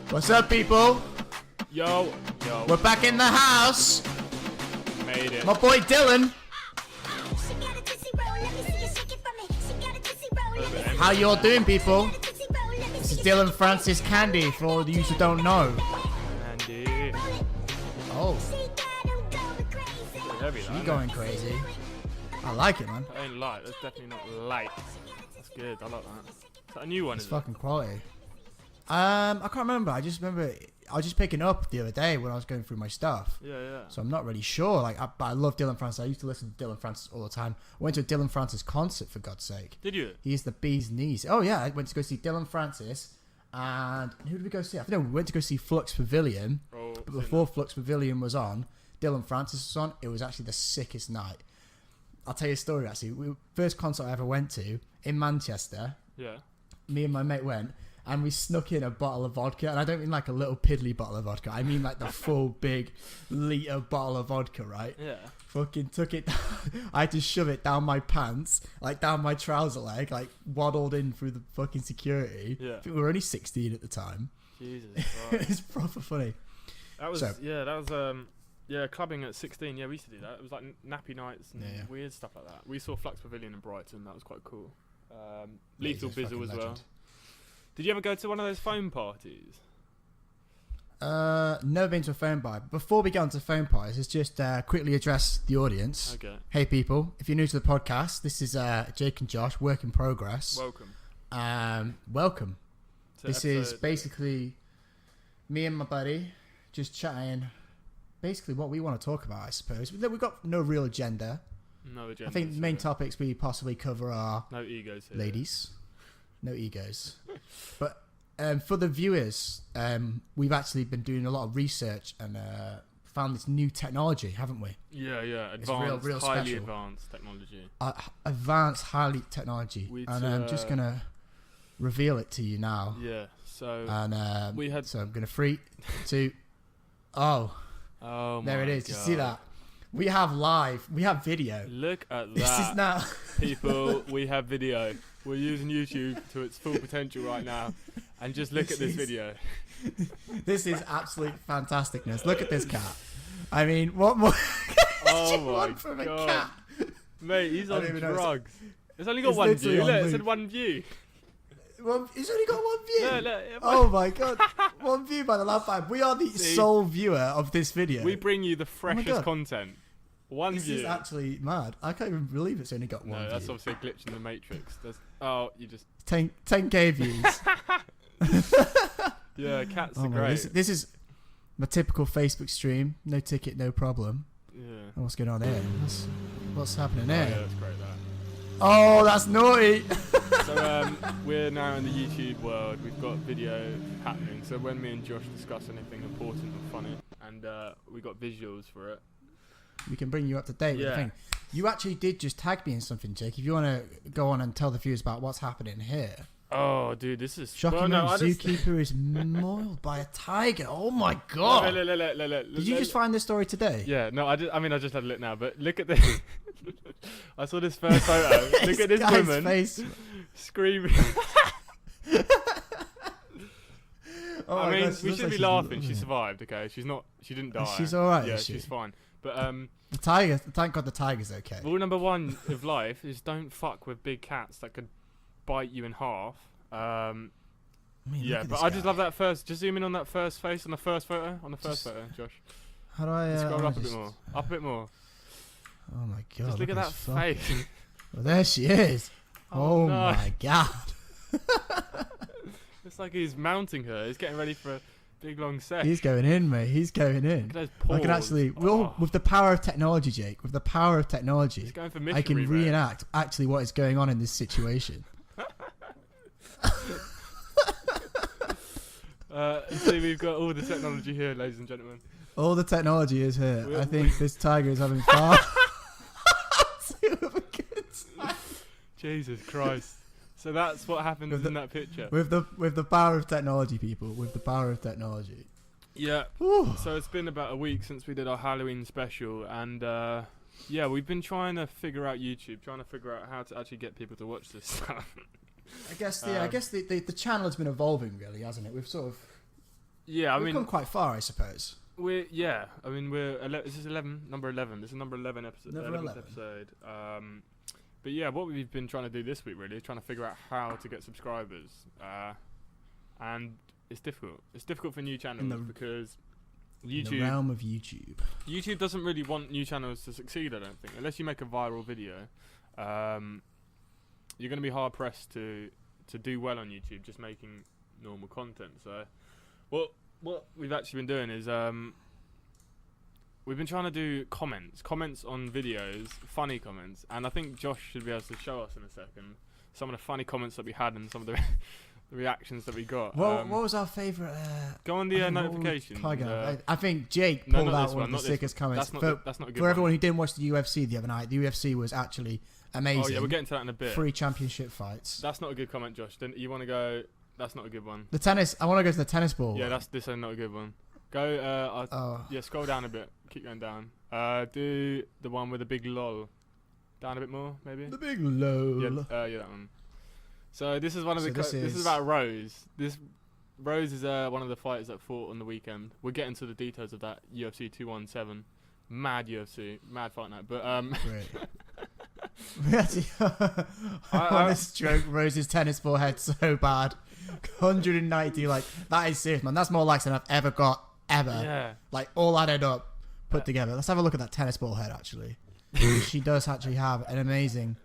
What's up, people? Yo. We're back in the house. Made it. My boy Dylan. How you all doing, people? This is Dylan Francis Candy, for all of you who don't know. Andy. Oh, Pretty heavy, you going crazy. I like it, man. That ain't light. That's definitely not light. That's good. I like that. Is that a new one? It's Is fucking quality. I can't remember. I just remember I was just picking up the other day when I was going through my stuff. it? Yeah. So I'm not really sure. But I love Dylan Francis. I used to listen to Dylan Francis all the time. I went to a Dylan Francis concert, for God's sake. Did you? He's the bee's knees. Oh yeah, I went to go see Dylan Francis, and who did we go see? I think we went to go see Flux Pavilion. Oh, But before Flux Pavilion was on, Dylan Francis was on. It was actually the sickest night. I'll tell you a story actually. First concert I ever went to in Manchester. Yeah. Me and my mate went, and we snuck in a bottle of vodka, and I don't mean like a little piddly bottle of vodka. I mean like the full big liter bottle of vodka, right? Yeah. Fucking took it down. I had to shove it down my pants, like down my trouser leg, like waddled in through the fucking security. Yeah. I think we were only 16 at the time. Jesus Christ. It's proper funny. That was So- clubbing at 16. Yeah, we used to do that. It was like nappy nights and Yeah. weird stuff like that. We saw Flux Pavilion in Brighton. That was quite cool. Yeah, Lethal he's a Bizzle fucking as well. legend. Did you ever go to one of those phone parties? Never been to a phone party. Before we get on to phone parties, let's just quickly address the audience. Okay. Hey people, if you're new to the podcast, this is Jake and Josh, work in progress. Welcome. Welcome. To This is episode- basically me and my buddy just chatting. Basically, what we want to talk about, I suppose. We've got no real agenda. no agenda. I think the main topics we possibly cover are No egos here. ladies, no egos. But for the viewers, we've actually been doing a lot of research and found this new technology, haven't we? Yeah. It's real Advanced, highly special. advanced technology. Advanced, highly technology, We and I'm just gonna reveal it to you now. Yeah. So And we had. so I'm gonna 3, 2. Oh, Oh my there it is. God. You see that? We have video. Look at This is that, now. people. We have video. We're using YouTube to its full potential right now, and just look at this video. This is absolute fantasticness. Look at this cat. I mean, what more? Oh do you my want from a God. cat? Mate, he's I on don't even know, drugs. It's only got it's one literally view. on Look, it loop. said one view. Well, he's only got one view. Look. Oh my God, one view by the lab vibe. We are the See? sole viewer of this video. We bring you the God. freshest content. One This view. is actually mad. I can't even believe it's only got one No, view. that's obviously a glitch in the matrix. You just 10K views. yeah. Cats Oh are my great. God, this is my typical Facebook stream. No ticket, no problem. Yeah. Oh, what's going on here? What's happening Oh, here? yeah, that's great. That. Oh, that's naughty. So we're now in the YouTube world. We've got video happening. So when me and Josh discuss anything important or funny, and we got visuals for it. We can bring you up to date with the Yeah. thing. You actually did just tag me in something, Jake. If you want to go on and tell the viewers about what's happening here. Oh, dude, this is Shocking well, news. Zookeeper is mauled by a tiger. Oh my God. Did you just find this story today? Yeah, no, I just had a look now, but look at this. I saw this first photo. Look at this guy's woman face. screaming. Oh I my mean, God, she we looks should like be she's laughing. loving She it. survived. Okay, she didn't die. She's all right, Yeah, is she? she's fine. But The tiger. Thank God the tiger's okay. rule number one of life is don't fuck with big cats that could bite you in half. I mean, look Yeah, at but this I just guy. love that first. Just zoom in on that first face on the first photo. On the first Just- photo, Josh. How do I Scroll I up a bit just- more. Up a bit more. Oh my God. Just look at that his fucking- face. Well, there she is. Oh, Oh, no. my God. It's like he's mounting her. He's getting ready for a big long sex. He's going in, mate. He's going in. Look at those paws. I can actually, Oh, with the power of technology, Jake, with the power of he's technology, going for I missionary. can mate. reenact actually what is going on in this situation. See, we've got all the technology here, ladies and gentlemen. All the technology is here. We- I think this tiger is having far too of a good time. Jesus Christ. So that's what happens With the- in that picture. With the power of technology, people. With the power of technology. Yeah. Whew. So it's been about a week since we did our Halloween special, and yeah, we've been trying to figure out YouTube, trying to figure out how to actually get people to watch this stuff. I guess the channel has been evolving, really, hasn't it? We've sort of Yeah, We've come quite far, I suppose. we're this is 11, number 11. This is number 11 episode. Number 11th 11. episode. But yeah, what we've been trying to do this week really is trying to figure out how to get subscribers. And it's difficult. It's difficult for new channels because In the YouTube realm of YouTube. doesn't really want new channels to succeed, I don't think. Unless you make a viral video, you're going to be hard pressed to do well on YouTube just making normal content. So what we've actually been doing is we've been trying to do comments on videos, funny comments, and I think Josh should be able to show us in a second some of the funny comments that we had and some of the reactions that we got. What was our favourite? Go on the notifications. I think Jake No, pulled not out this one one, of not the this sickest one. comments. That's not a good For one. everyone who didn't watch the UFC the other night, the UFC was actually amazing. Oh yeah, we'll get into that in a bit. 3 championship fights. That's not a good comment, Josh. Then you want to go? That's not a good one. The tennis. I want to go to the tennis ball. Yeah, this is not a good one. Go. Oh. Yeah, scroll down a bit. Keep going down. Do the one with the big lol. Down a bit more, maybe. The big low. Yeah, that one. So this is one of the. So This is about Rose. Rose is one of the fighters that fought on the weekend. We'll get into the details of that UFC 217. Mad UFC, mad fight night. But Great. I want to stroke Rose's tennis ball head so bad. 190, like that is serious, man. That's more likes than I've ever got ever. yeah. Like all added up, put together. Let's have a look at that tennis ball head. Actually, she does actually have an amazing.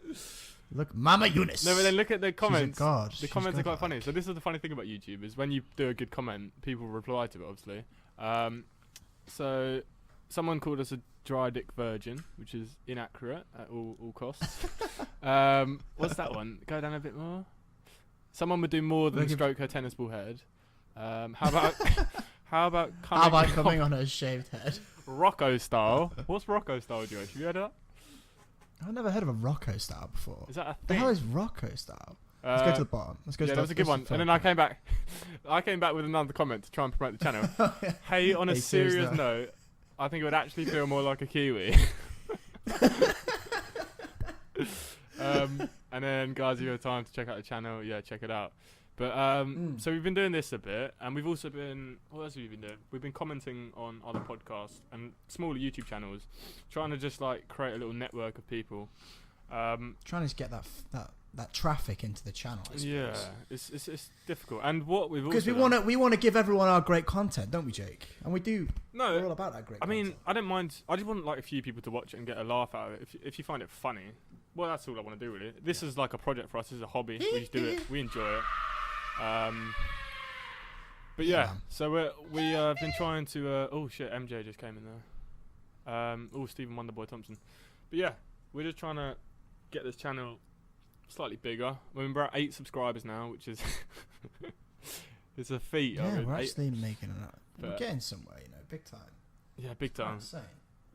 Look, Mama Eunice. No, but then look at the comments. She's a god. The She's comments are quite godlike. funny. So this is the funny thing about YouTube is when you do a good comment, people reply to it, obviously. So someone called us a dry dick virgin, which is inaccurate at all costs. What's that one? Go down a bit more. Someone would do more than stroke her tennis ball head. How about coming on her shaved head? Rocco style? What's Rocco style, Josh? Have you heard of that? I've never heard of a Rocco style before. Is that a The thing? hell is Rocco style? Let's go to the bottom. Let's go. Yeah, to that was a good one. And then I came back. I came back with another comment to try and promote the channel. Hey, on a Hey, serious seriously. note, I think it would actually feel more like a kiwi. And then, guys, if you have time to check out the channel, yeah, check it out. But so we've been doing this a bit, and we've also been. What else have we been doing? We've been commenting on other podcasts and smaller YouTube channels, trying to just like create a little network of people. Trying to get that traffic into the channel. I suppose. Yeah, it's difficult. And what we've Because also we want to give everyone our great content, don't we, Jake? And we do. no, We're all about that great. I mean, content. I don't mind. I just want like a few people to watch it and get a laugh out of it. If you find it funny, well, that's all I want to do really. This is like a project for us. This is a hobby. We just do it. We enjoy it. But yeah, man. so we have been trying to. Oh shit, MJ just came in there. Oh, Stephen Wonderboy Thompson. But yeah, we're just trying to get this channel slightly bigger. I mean, we're at 8 subscribers now, which is it's a feat. I yeah, mean, we're 8 actually making we're but- getting somewhere, big time. yeah, big time. Insane.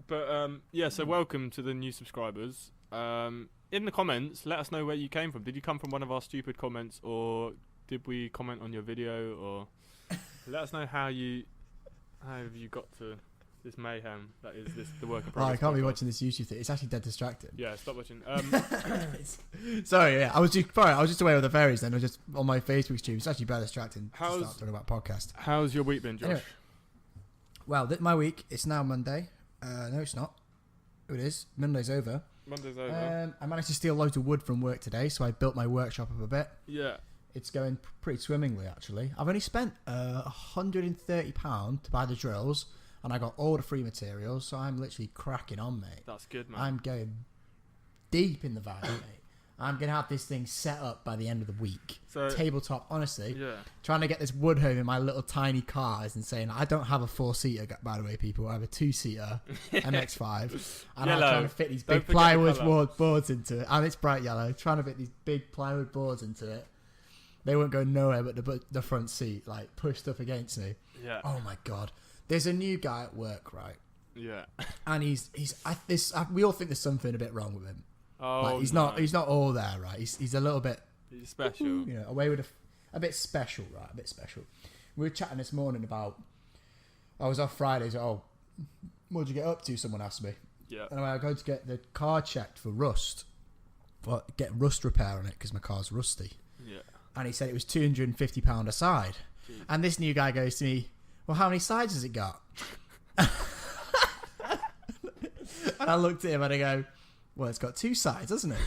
But yeah, so welcome to the new subscribers. In the comments, let us know where you came from. Did you come from one of our stupid comments, or did we comment on your video? Or let us know how have you got to this mayhem that is the work of Oh, progress. I can't be podcast. watching this YouTube thing. It's actually dead distracting. Yeah, stop watching. Sorry, yeah, I was just away with the fairies. Then I was just on my Facebook stream. It's actually better distracting to How's- start talking about podcast. How's your week been, Josh? Anyway. Well, my week. It's now Monday. No, it's not. It is. Monday's over. Monday's over. I managed to steal loads of wood from work today, so I built my workshop up a bit. Yeah. It's going pretty swimmingly, actually. I've only spent £130 to buy the drills, and I got all the free materials, so I'm literally cracking on, mate. That's good, man. I'm going deep in the value, mate. I'm going to have this thing set up by the end of the week. So Tabletop, honestly. yeah. Trying to get this wood home in my little tiny car is insane. I don't have a 4-seater, by the way, people. I have a 2-seater MX-5. And I'm Yellow. trying to fit these Don't big forget the plywood colour. boards into it. And it's bright yellow. Trying to fit these big plywood boards into it. They won't go nowhere but the front seat, like pushed up against me. Yeah. Oh my God. There's a new guy at work, right? Yeah. And we all think there's something a bit wrong with him. Oh, Like, he's no. not all there, right? He's a little bit, He's special. away with a bit special, right? A bit special. We were chatting this morning about, I was off Friday, so, what'd you get up to? Someone asked me. Yeah. And I go to get the car checked for rust. Well, get rust repair on it because my car's rusty. Yeah. And he said it was £250 a side. Jeez. And this new guy goes to me, well, how many sides has it got? And I looked at him and I go, well, it's got 2 sides, hasn't it?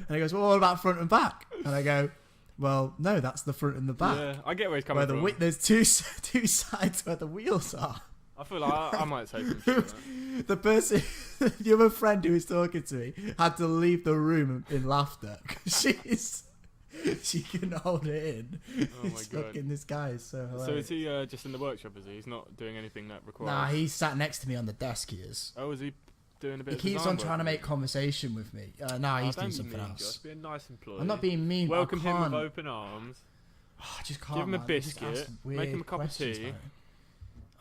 And he goes, well, what about front and back? And I go, well, no, that's the front and the back. Yeah, I get where he's coming from. There's two sides where the wheels are. I feel like I might say some shit like that. The person, the other friend who was talking to me, had to leave the room in laughter because she couldn't hold it in. Oh my god! Fucking, this guy is so hilarious. So is he just in the workshop? Is he? He's not doing anything that requires. Nah, he sat next to me on the desk. He is. Oh, is he doing a bit? He of keeps design on work trying to or make something? conversation with me. Nah, he's doing Don't be something mean, else. Josh. Be a nice employee. I'm not being mean. but I Welcome him can't. with open arms. Oh, I just can't. Give him a man. He just biscuit, asks make weird him a cup of questions, tea. man.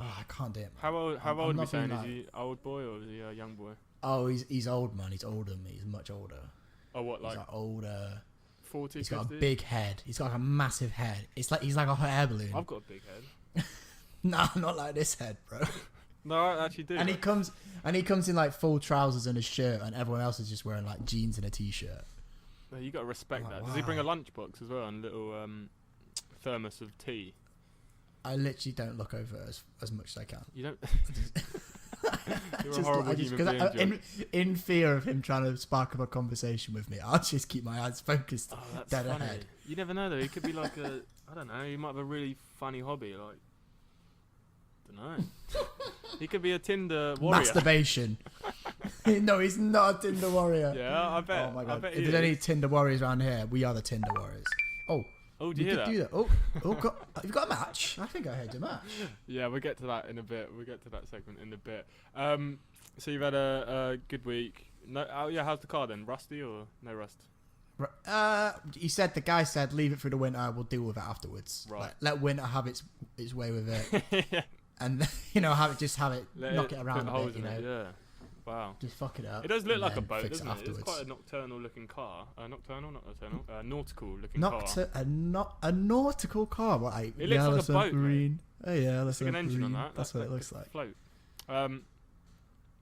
Oh, I can't do it. How old? I'm Are we not saying? being Is he old boy or is he a young boy? Oh, he's old, man. He's older than me. He's much older. Oh, what, like He's like older. 40, He's got 50? a big head. He's got like a massive head. It's like he's like a hot air balloon. I've got a big head. Nah, not like this head, bro. No, I actually do. And he comes in like full trousers and a shirt, and everyone else is just wearing like jeans and a t-shirt. No, you got to respect Oh, that. Does he bring a wow. lunchbox as well and a little thermos of tea? I literally don't look over as much as I can. You don't. You're a Just- horrible I just- human 'cause being, Josh. in fear of him trying to spark up a conversation with me, I'll just keep my eyes focused. Oh, that's dead funny. ahead. You never know though. He could be like a. I don't know. He might have a really funny hobby, like. Don't know. He could be a Tinder warrior. Masturbation. No, he's not a Tinder warrior. Yeah, I bet. Oh my I god! bet If he there's any is. Tinder warriors around here, we are the Tinder warriors. Oh, Oh, do we you could hear that? do that. Oh, God, you've got a match. I think I heard a match. Yeah, we'll get to that in a bit. We'll get to that segment in a bit. So you've had a good week. No, oh yeah, how's the car then? Rusty or no rust? The guy said, leave it through the winter. We'll deal with it afterwards. Right. Like, let winter have its way with it, Yeah. and have it Let knock it put around the a holes bit. You in it, know, yeah. Wow. just fuck it up. It does look and like a then boat, fix doesn't it? It's afterwards. quite a nocturnal looking car. Nocturnal, not nocturnal. Nautical looking car. A nautical car. What? Like, It looks like a boat, submarine. Oh yeah, that's Stick an engine on that. That's what it that looks could like. Float.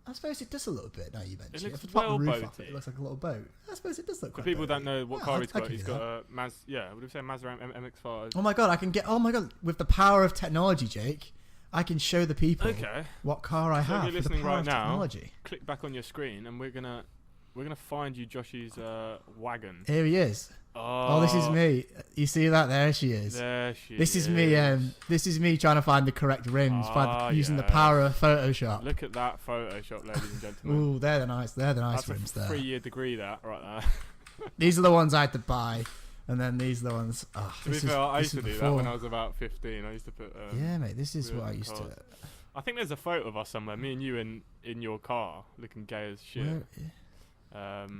I suppose it does a little bit. Now you mention it. looks If I pop the roof well off boaty. it looks like a little boat. I suppose it does look. For quite people that boaty. don't know what Yeah, car he's I got, can he's do got that. a yeah, would you say Mazda MX-5? Oh my god, I can get. Oh my god, with the power of technology, Jake, I can show the people Okay. what car I So if have. you're with the listening power right of now, technology. Click back on your screen, and we're gonna find you Josh's wagon. Here he is. Oh, Oh, this is me. You see that? There she is. There she This is me. This is me trying to find the correct rims using the yes. power of Photoshop. Look at that Photoshop, ladies and gentlemen. Ooh, they're the nice. They're the nice That's rims a there. 3-year degree, that right there. These are the ones I had to buy, and then these are the ones. Oh, To be this is, fair, I this used to is do that when before. I was about 15. I used to put. Yeah, mate. This is wheels what I and used cars. to. I think there's a photo of us somewhere, me and you in your car, looking gay as shit. Where-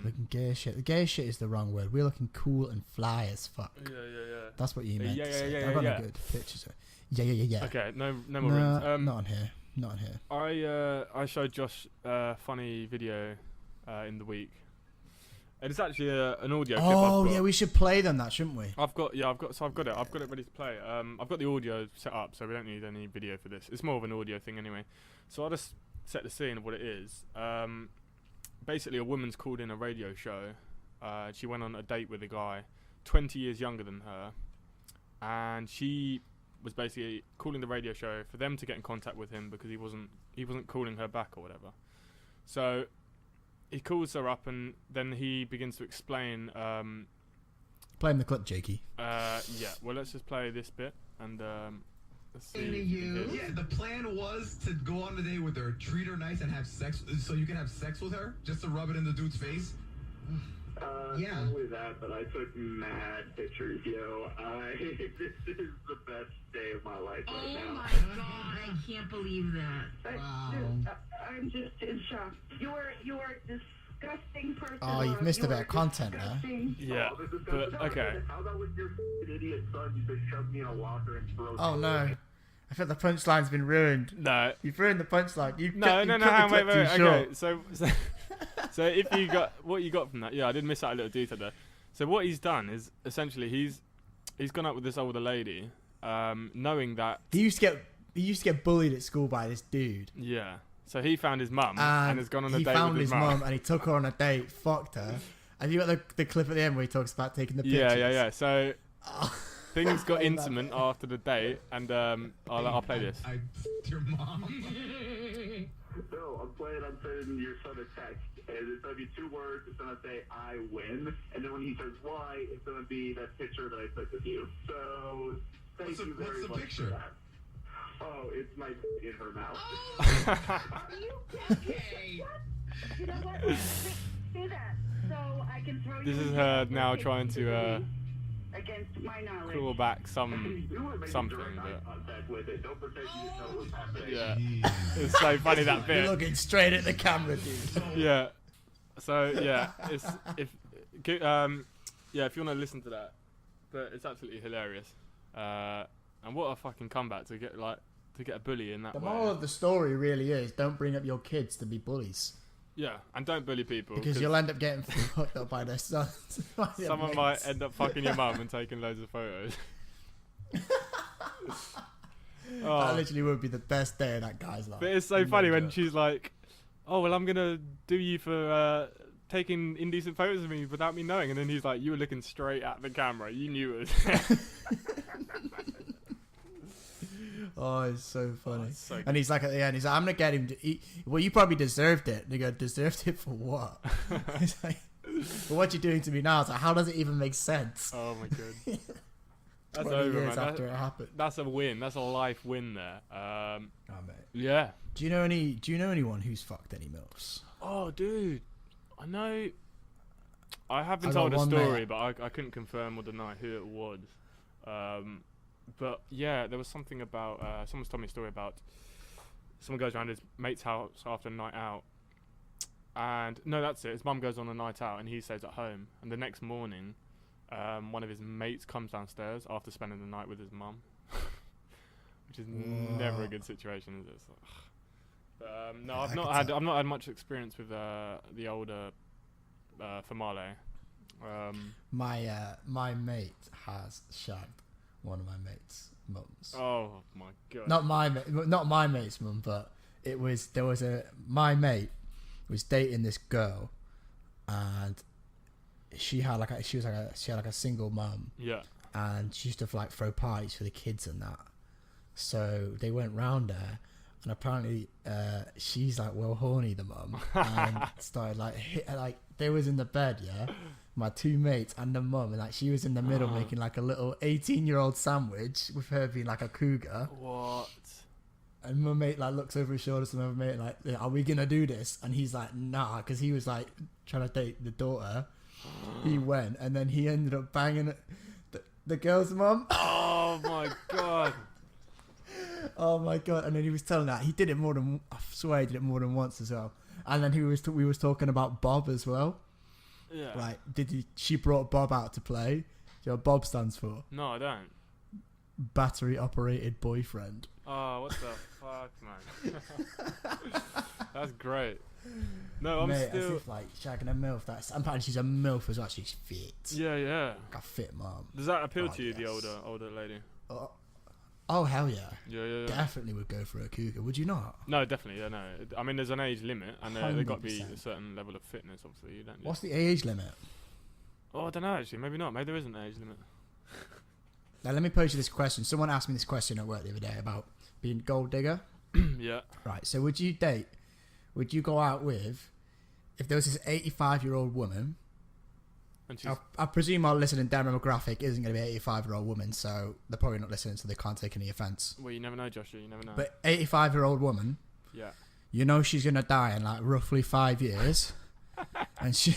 looking gay as shit. The gay as shit is the wrong word. We're looking cool and fly as fuck. Yeah. That's what you meant Yeah, to yeah, say. yeah, I've got yeah. no good pictures. Yeah. Okay, no more rims. Not on here. Not on here. I showed Josh a funny video in the week. And it's actually an audio clip. Oh I've got. yeah, we should play them. That shouldn't we? I've got it. I've got it ready to play. I've got the audio set up, so we don't need any video for this. It's more of an audio thing anyway. So I'll just set the scene of what it is. Basically, a woman's called in a radio show. She went on a date with a guy 20 years younger than her, and she was basically calling the radio show for them to get in contact with him because he wasn't calling her back or whatever. So he calls her up, and then he begins to explain. Play him the clip, Jakey. Yeah. Well, let's just play this bit and let's see. To if you you. can hear Yeah, the plan was to go on a date with her, treat her nice, and have sex, so you can have sex with her, just to rub it in the dude's face. Yeah. Not only that, but I took mad pictures, yo. This is the best day of my life right now. Oh my god, I can't believe that. Wow. I'm just in shock. You're a disgusting person. Oh, you've missed a bit of content there. Disgusting. Yeah, Oh, this is but disgusting. okay. How about with your idiot son? You just shoved me in a locker and froze Oh me? no, I feel the punchline's been ruined. No. You've ruined the punchline. You No, cut, no, you no, cut hang the wait, clip wait, too okay. short. So if you got what you got from that, yeah, I did miss out a little detail there. So what he's done is essentially he's gone up with this older lady, knowing that He used to get bullied at school by this dude. yeah. So he found his mum and has gone on a he date found with his his mum. mum and he took her on a date, fucked her. Have you got the clip at the end where he talks about taking the pictures? Yeah. So things got intimate after the date, and I'll play this. I your mom. No, I'm sending your son a text, and it's gonna be 2 words. It's gonna say "I win," and then when he says "why," it's gonna be that picture that I took with you. So thank you very much. What's the picture? For that. Oh, it's my in her mouth. Are you kidding? You know what? Do that so I can throw This you is in her jail now for trying to against my knowledge. claw back You were making something, direct eye but contact with it. Don't pretend you didn't know what was happening. yeah, it's so funny that You're bit. looking straight at the camera, dude. Yeah, so yeah, it's if if you want to listen to that, but it's absolutely hilarious. And what a fucking comeback to get a bully in that The way. moral of the story really is don't bring up your kids to be bullies. Yeah, and don't bully people Because you'll end up getting fucked up by their sons. by their someone mates. might end up fucking your mum and taking loads of photos. That Oh, literally would be the best day of that guy's life. but it's so funny when joke. she's like, "Oh well, I'm gonna do you for taking indecent photos of me without me knowing," and then he's like, "You were looking straight at the camera. You knew it was." Oh, it's so funny. it's so And he's like at the end, he's like, I'm gonna get him to eat. Well, you probably deserved it. And they go, deserved it for what? He's like, well, what you doing to me now? It's like, how does it even make sense? Oh my god. That's 20 over, years man. after it happened. That's a win. That's a life win there. Oh, mate. Yeah. Do you know anyone who's fucked any milfs? Oh, dude. I know. I have been I got told a one story, mate. but I couldn't confirm or deny who it was. But yeah, there was something about someone's told me a story about someone goes around his mate's house after a night out, and no, that's it. His mum goes on a night out, and he stays at home. And the next morning, one of his mates comes downstairs after spending the night with his mum, which is never a good situation, is it? So, but, no, Yeah, I've I not could had tell. I've not had much experience with the older Famale. My mate has shagged one of my mates' mums. Oh my god! Not my mate's mum, but my mate was dating this girl, and she had like a single mum, Yeah. and she used to like throw parties for the kids and that. So they went round there, and apparently she's like well horny, the mum, and started like they was in the bed, yeah. My 2 mates and the mum, and like she was in the middle making like a little 18-year-old sandwich with her being like a cougar. What? And my mate like looks over his shoulder to my mate like, "Are we gonna do this?" And he's like, "Nah," because he was like trying to date the daughter. He went, and then he ended up banging the girl's mum. Oh my god! Oh my god! And then he was telling that he did it more than, I swear he did it more than once as well. And then we was talking about Bob as well. Yeah. Like, she brought Bob out to play. Do you know what Bob stands for? No, I don't. Battery operated boyfriend. Oh, what the fuck, man? That's great. No, I'm Mate, as still. if like shagging a MILF. Apparently she's a MILF as well. She's fit. Yeah, yeah. Like a fit mom. Does that appeal Oh, to you, the yes. older lady? Oh hell yeah. Yeah. Definitely would go for a cougar. Would you not? No, definitely. Yeah, no. I mean, there's an age limit, and there's got to be 100%. a certain level of fitness. Obviously, you don't. What's the age limit? Oh, I don't know. Actually, maybe not. Maybe there isn't an age limit. Now let me pose you this question. Someone asked me this question at work the other day about being gold digger. Yeah. Right. So would you go out with, if there was this 85-year-old woman? And she's. I presume our listening demographic isn't going to be an 85-year-old woman, so they're probably not listening, so they can't take any offence. Well, you never know, Joshua. You never know. But 85-year-old woman, Yeah. you know she's going to die in like roughly 5 years, and she,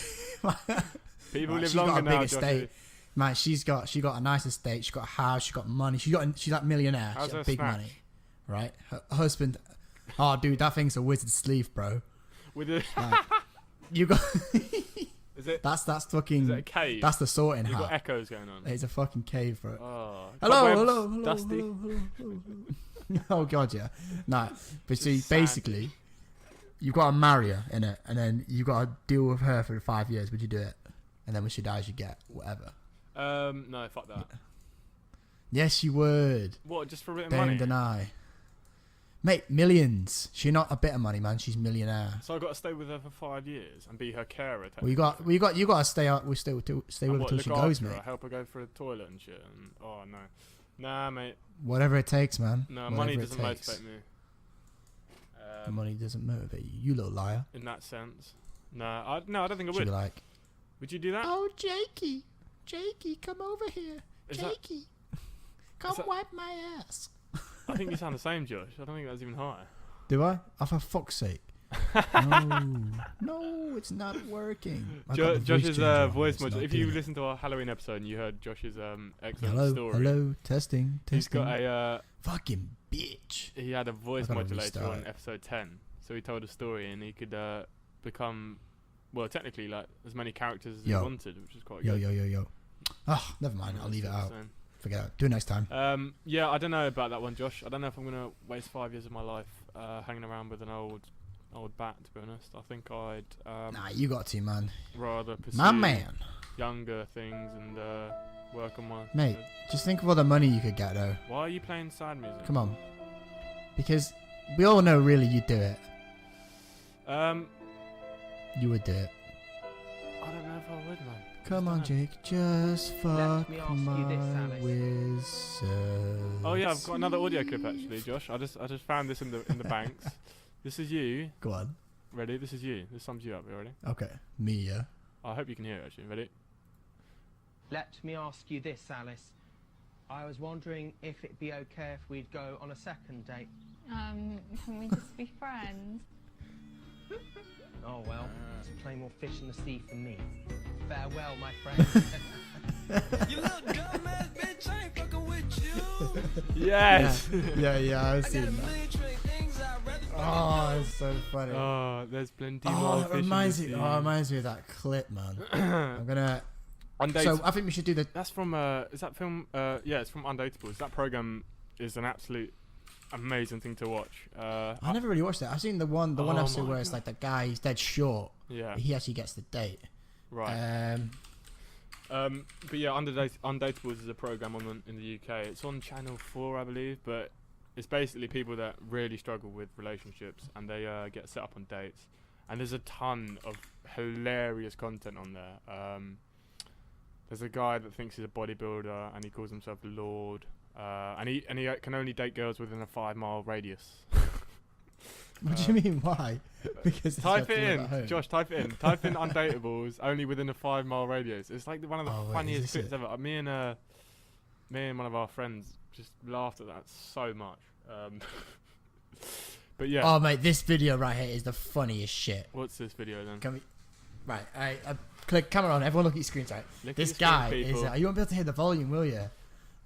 People Right, live she's got longer a big now, estate. Joshua. Man, she got a nice estate. She got a house. She got money. She's like millionaire. How's She got her big snatch? money, right? Her husband, oh dude, that thing's a wizard sleeve, bro. With a, Like, you got is it? that's Is fucking it a cave? that's the sorting You've got hat. echoes going on. It's a fucking cave, bro. Oh. Hello, Cobwebs, hello, Dusty. hello. Oh god, yeah. Nah, but see, Just sand. basically, you've got to marry her in it, and then you got to deal with her for 5 years. Would you do it? And then when she dies, you get whatever. No, fuck that. Yes, you would. What? Just for a bit of Don't money? deny. Mate, millions. She's not a bit of money, man. She's millionaire. So I got to stay with her for 5 years and be her carer. Well, you got to stay out. We stay with her till she goes, mate. Help her go for the toilet and shit. And, oh no, nah, mate. Whatever it takes, man. No, Whatever money it doesn't takes. motivate me. Money doesn't motivate you, you little liar. In that sense, I don't think I She'd would. be like, Would you do that? "Oh, Jakey, come over here, Is that- come that- wipe my ass." I think you sound the same, Josh. I don't think that's even higher. Do I? Oh, for fuck's sake! No, it's not working. I got the Josh's changer on, voice it's not module. If you doing it. listen to our Halloween episode and you heard Josh's excellent Hello, story, hello, testing. he's got a Fucking bitch. he had a voice I gotta modulator restart on it. episode 10. So he told a story and he could become, well, technically like as many characters as he Yo. wanted, which is quite Yo, good. yo, yo, yo. Oh, never mind. I'll leave it out. Same. Forget it. Do it next time. Yeah, I don't know about that one, Josh. I don't know if I'm gonna waste 5 years of my life hanging around with an old bat. To be honest, I think I'd Nah, you got to, man. rather pursue My man. younger things and work on my. Mate, just think of all the money you could get, though. Why are you playing sad music? Come on. Because we all know, really, you'd do it. You would do it. I don't know if I would, man. Come on, Just don't know. Jake. Just fuck me ask you my this, Alice. wizard. Oh yeah, I've got another audio clip actually, Josh. I just found this in the banks. This is you. Go on. Ready? This is you. This sums you up. You ready? Okay. Me, yeah. I hope you can hear it actually. Ready? Let me ask you this, Alice. I was wondering if it'd be okay if we'd go on a second date. Can we just be friends? Oh well, it's plain more fish in the sea for me. Farewell, my friend. You little dumbass bitch, I ain't fucking with you. Yes. Yeah, I've I got a seen that. million trillion things I'd rather spend Oh, it's so funny. Oh, there's plenty Oh, more it fish reminds in me. the Oh, it sea. reminds me of that clip, man. I'm gonna. So I think we should do the. That's from is that film? Yeah, it's from Undateables. That program is an absolute amazing thing to watch. I never really watched that. I've seen the one Oh episode my where it's God. like the guy. He's dead short. Yeah. But he actually gets the date. Right. But yeah, Undateables is a program in the UK. It's on Channel 4, I believe, but it's basically people that really struggle with relationships and they get set up on dates. And there's a ton of hilarious content on there. There's a guy that thinks he's a bodybuilder and he calls himself Lord. And he can only date girls within a 5-mile radius. What do you mean? Why? Because it's Type got to it live at in, home. Josh. Type it in. Type in Undateables only within a 5-mile radius. It's like one of the Oh, wait, is funniest this clips it? ever. Me and one of our friends just laughed at that so much. But yeah, Oh mate, this video right here is the funniest shit. what's this video then? Can we? Right, I click camera on. Everyone look at your screens. Right, Look at this your screen, guy is. people. You won't be able to hear the volume, will you?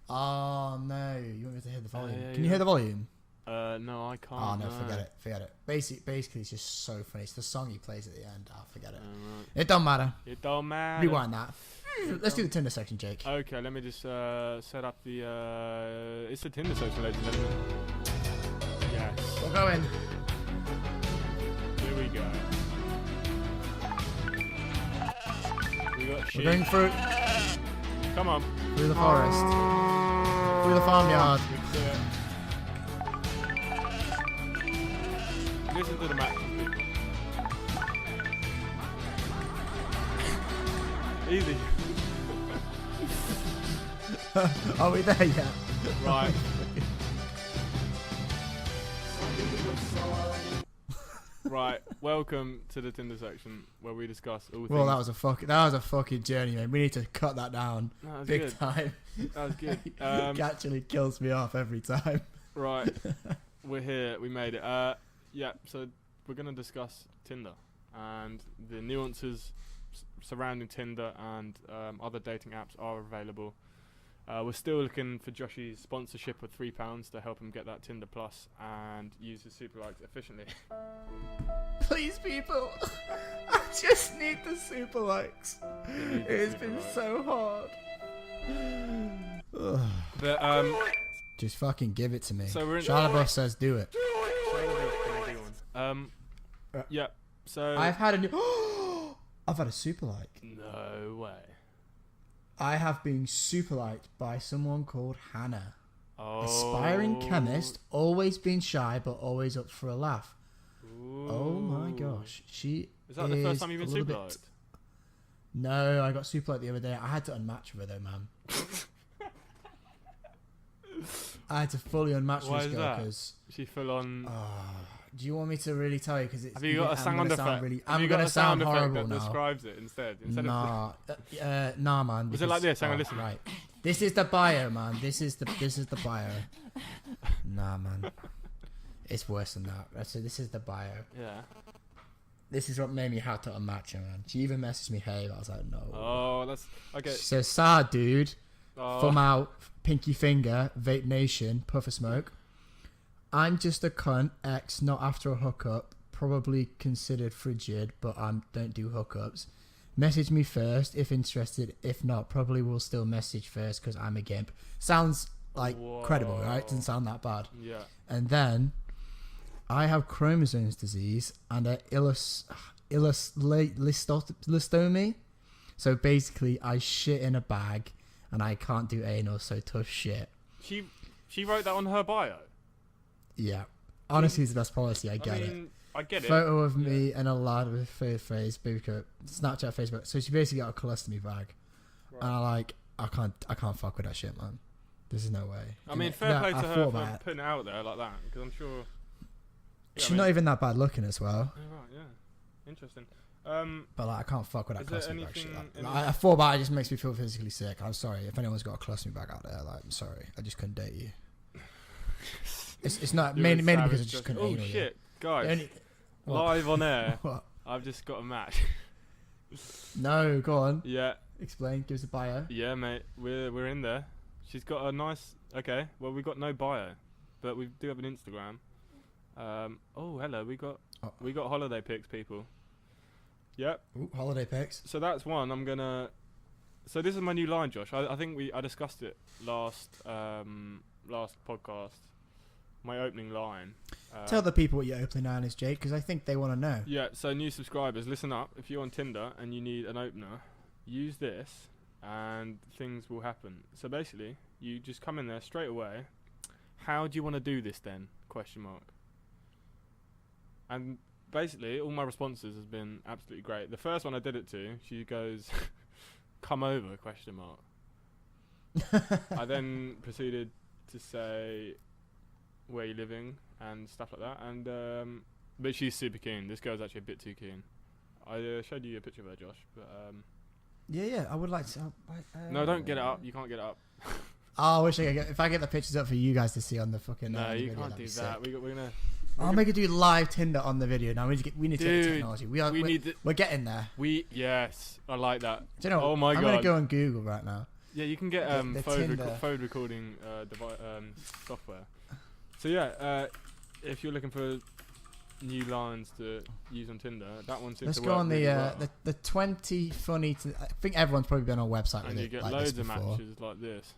Oh no, you won't be able to hear the volume. yeah, Can you yeah. hear the volume? No, I can't. Oh no, forget it. Basically, it's just so funny. It's the song he plays at the end. Oh, forget it. Right. It don't matter. It don't matter. Rewind that. Let's do the Tinder section, Jake. Okay, let me just set up the. It's the Tinder section, ladies and gentlemen. Yes. We're going. Here we go. We got We're shit. going through Come on. the forest, through the farmyard. Let's do it. Listen to the matches, people. Easy. Are we there yet? Right. Right. Welcome to the Tinder section where we discuss all Well, things. that was a fucking journey, man. We need to cut that down That was big good. time. That was good. It Um, actually kills me off every time. right. We're here. We made it. Yeah. So we're gonna discuss Tinder and the nuances surrounding Tinder and other dating apps are available. We're still looking for Joshy's sponsorship of £3 to help him get that Tinder Plus and use his super likes efficiently. Please, people, I just need the super likes. need the It's super been likes. so hard. Ugh. But Just fucking give it to me. So we're in- Charlotte says do it. yeah. So I've had a new. I've had a super like. no way. I have been super liked by someone called Hannah. Aspiring chemist, always been shy but always up for a laugh. Oh my gosh, she Is that the first time you've a been little super bit- liked? No, I got super light the other day. I had to unmatch with her though, man. I had to fully unmatch Why this is girl that? because. She full on. Do you want me to really tell you? Because Have you got a sound effect? Have I'm you got gonna a sound sound effect horrible that now. describes it instead? Nah, nah, man. Was it like this? Hang on, oh, listen. Right, this is the bio, man. This is the bio. Nah, man. It's worse than that. So this is the bio. Yeah. This is what made me have to unmatch her, man. She even messaged me, hey, but I was like, no. Oh, that's okay. She says, sad dude. Oh. Thumb out, pinky finger, vape nation, puff of smoke. I'm just a cunt, ex, not after a hookup. Probably considered frigid, but I don't do hookups. Message me first if interested. If not, probably will still message first because I'm a gimp. Sounds like credible, right? Doesn't sound that bad. Yeah. And then I have chromosomes disease and a listostomy. So basically, I shit in a bag and I can't do anal, so tough shit. She wrote that on her bio. Yeah. Honestly, it's the best policy. I get it. I get it. Photo of me and a lad with a face, baby coat, Snapchat, Facebook. So she basically got a colostomy bag. Right. And I can't fuck with that shit, man. There's no way. I mean, fair play to her for putting it out there like that, because I'm sure. She's not even that bad looking as well. Oh, right, yeah. Interesting. But I can't fuck with that Is there colostomy bag shit. anything- I thought about it, just makes me feel physically sick. I'm sorry if anyone's got a colostomy bag out there. I'm sorry, I just couldn't date you. It's not You're mainly savage, because I just couldn't. Oh anal you. shit, guys! What? Live on air. What? I've just got a match. No, go on. Yeah, Explain. Give us a bio. yeah, mate. We're in there. She's got a nice. Okay, well we got no bio, but we do have an Instagram. Oh hello, we got holiday pics, people. Yep. Ooh, holiday pics. So that's one. I'm gonna. So this is my new line, Josh. I think I discussed it last podcast. My opening line. Tell the people what your opening line is, Jake, because I think they want to know. Yeah. So new subscribers, listen up. If you're on Tinder and you need an opener, use this, and things will happen. So basically, you just come in there straight away. How do you want to do this then? ? And basically, all my responses has been absolutely great. The first one I did it to, she goes, "Come over?" ? I then proceeded to say, "Where you living?" and stuff like that. And but she's super keen. This girl's actually a bit too keen. I showed you a picture of her, Josh. But Yeah, I would like to. no, don't get it up. You can't get it up. Oh, I wish I could if I get the pictures up for you guys to see on the fucking. No, the you video, can't that'd do be that. sick. We're gonna. I'll make it do live Tinder on the video. Now we need to get the Dude, technology. We're getting there. Yes, I like that. Do you know? Oh my I'm God. gonna go on Google right now. Yeah, you can get The Tinder. phone recording software. So yeah, if you're looking for new lines to use on Tinder, that one seems Let's to go work on really well. the 20 funny. I think everyone's probably been on a website And with you it get like loads this of before. matches like this,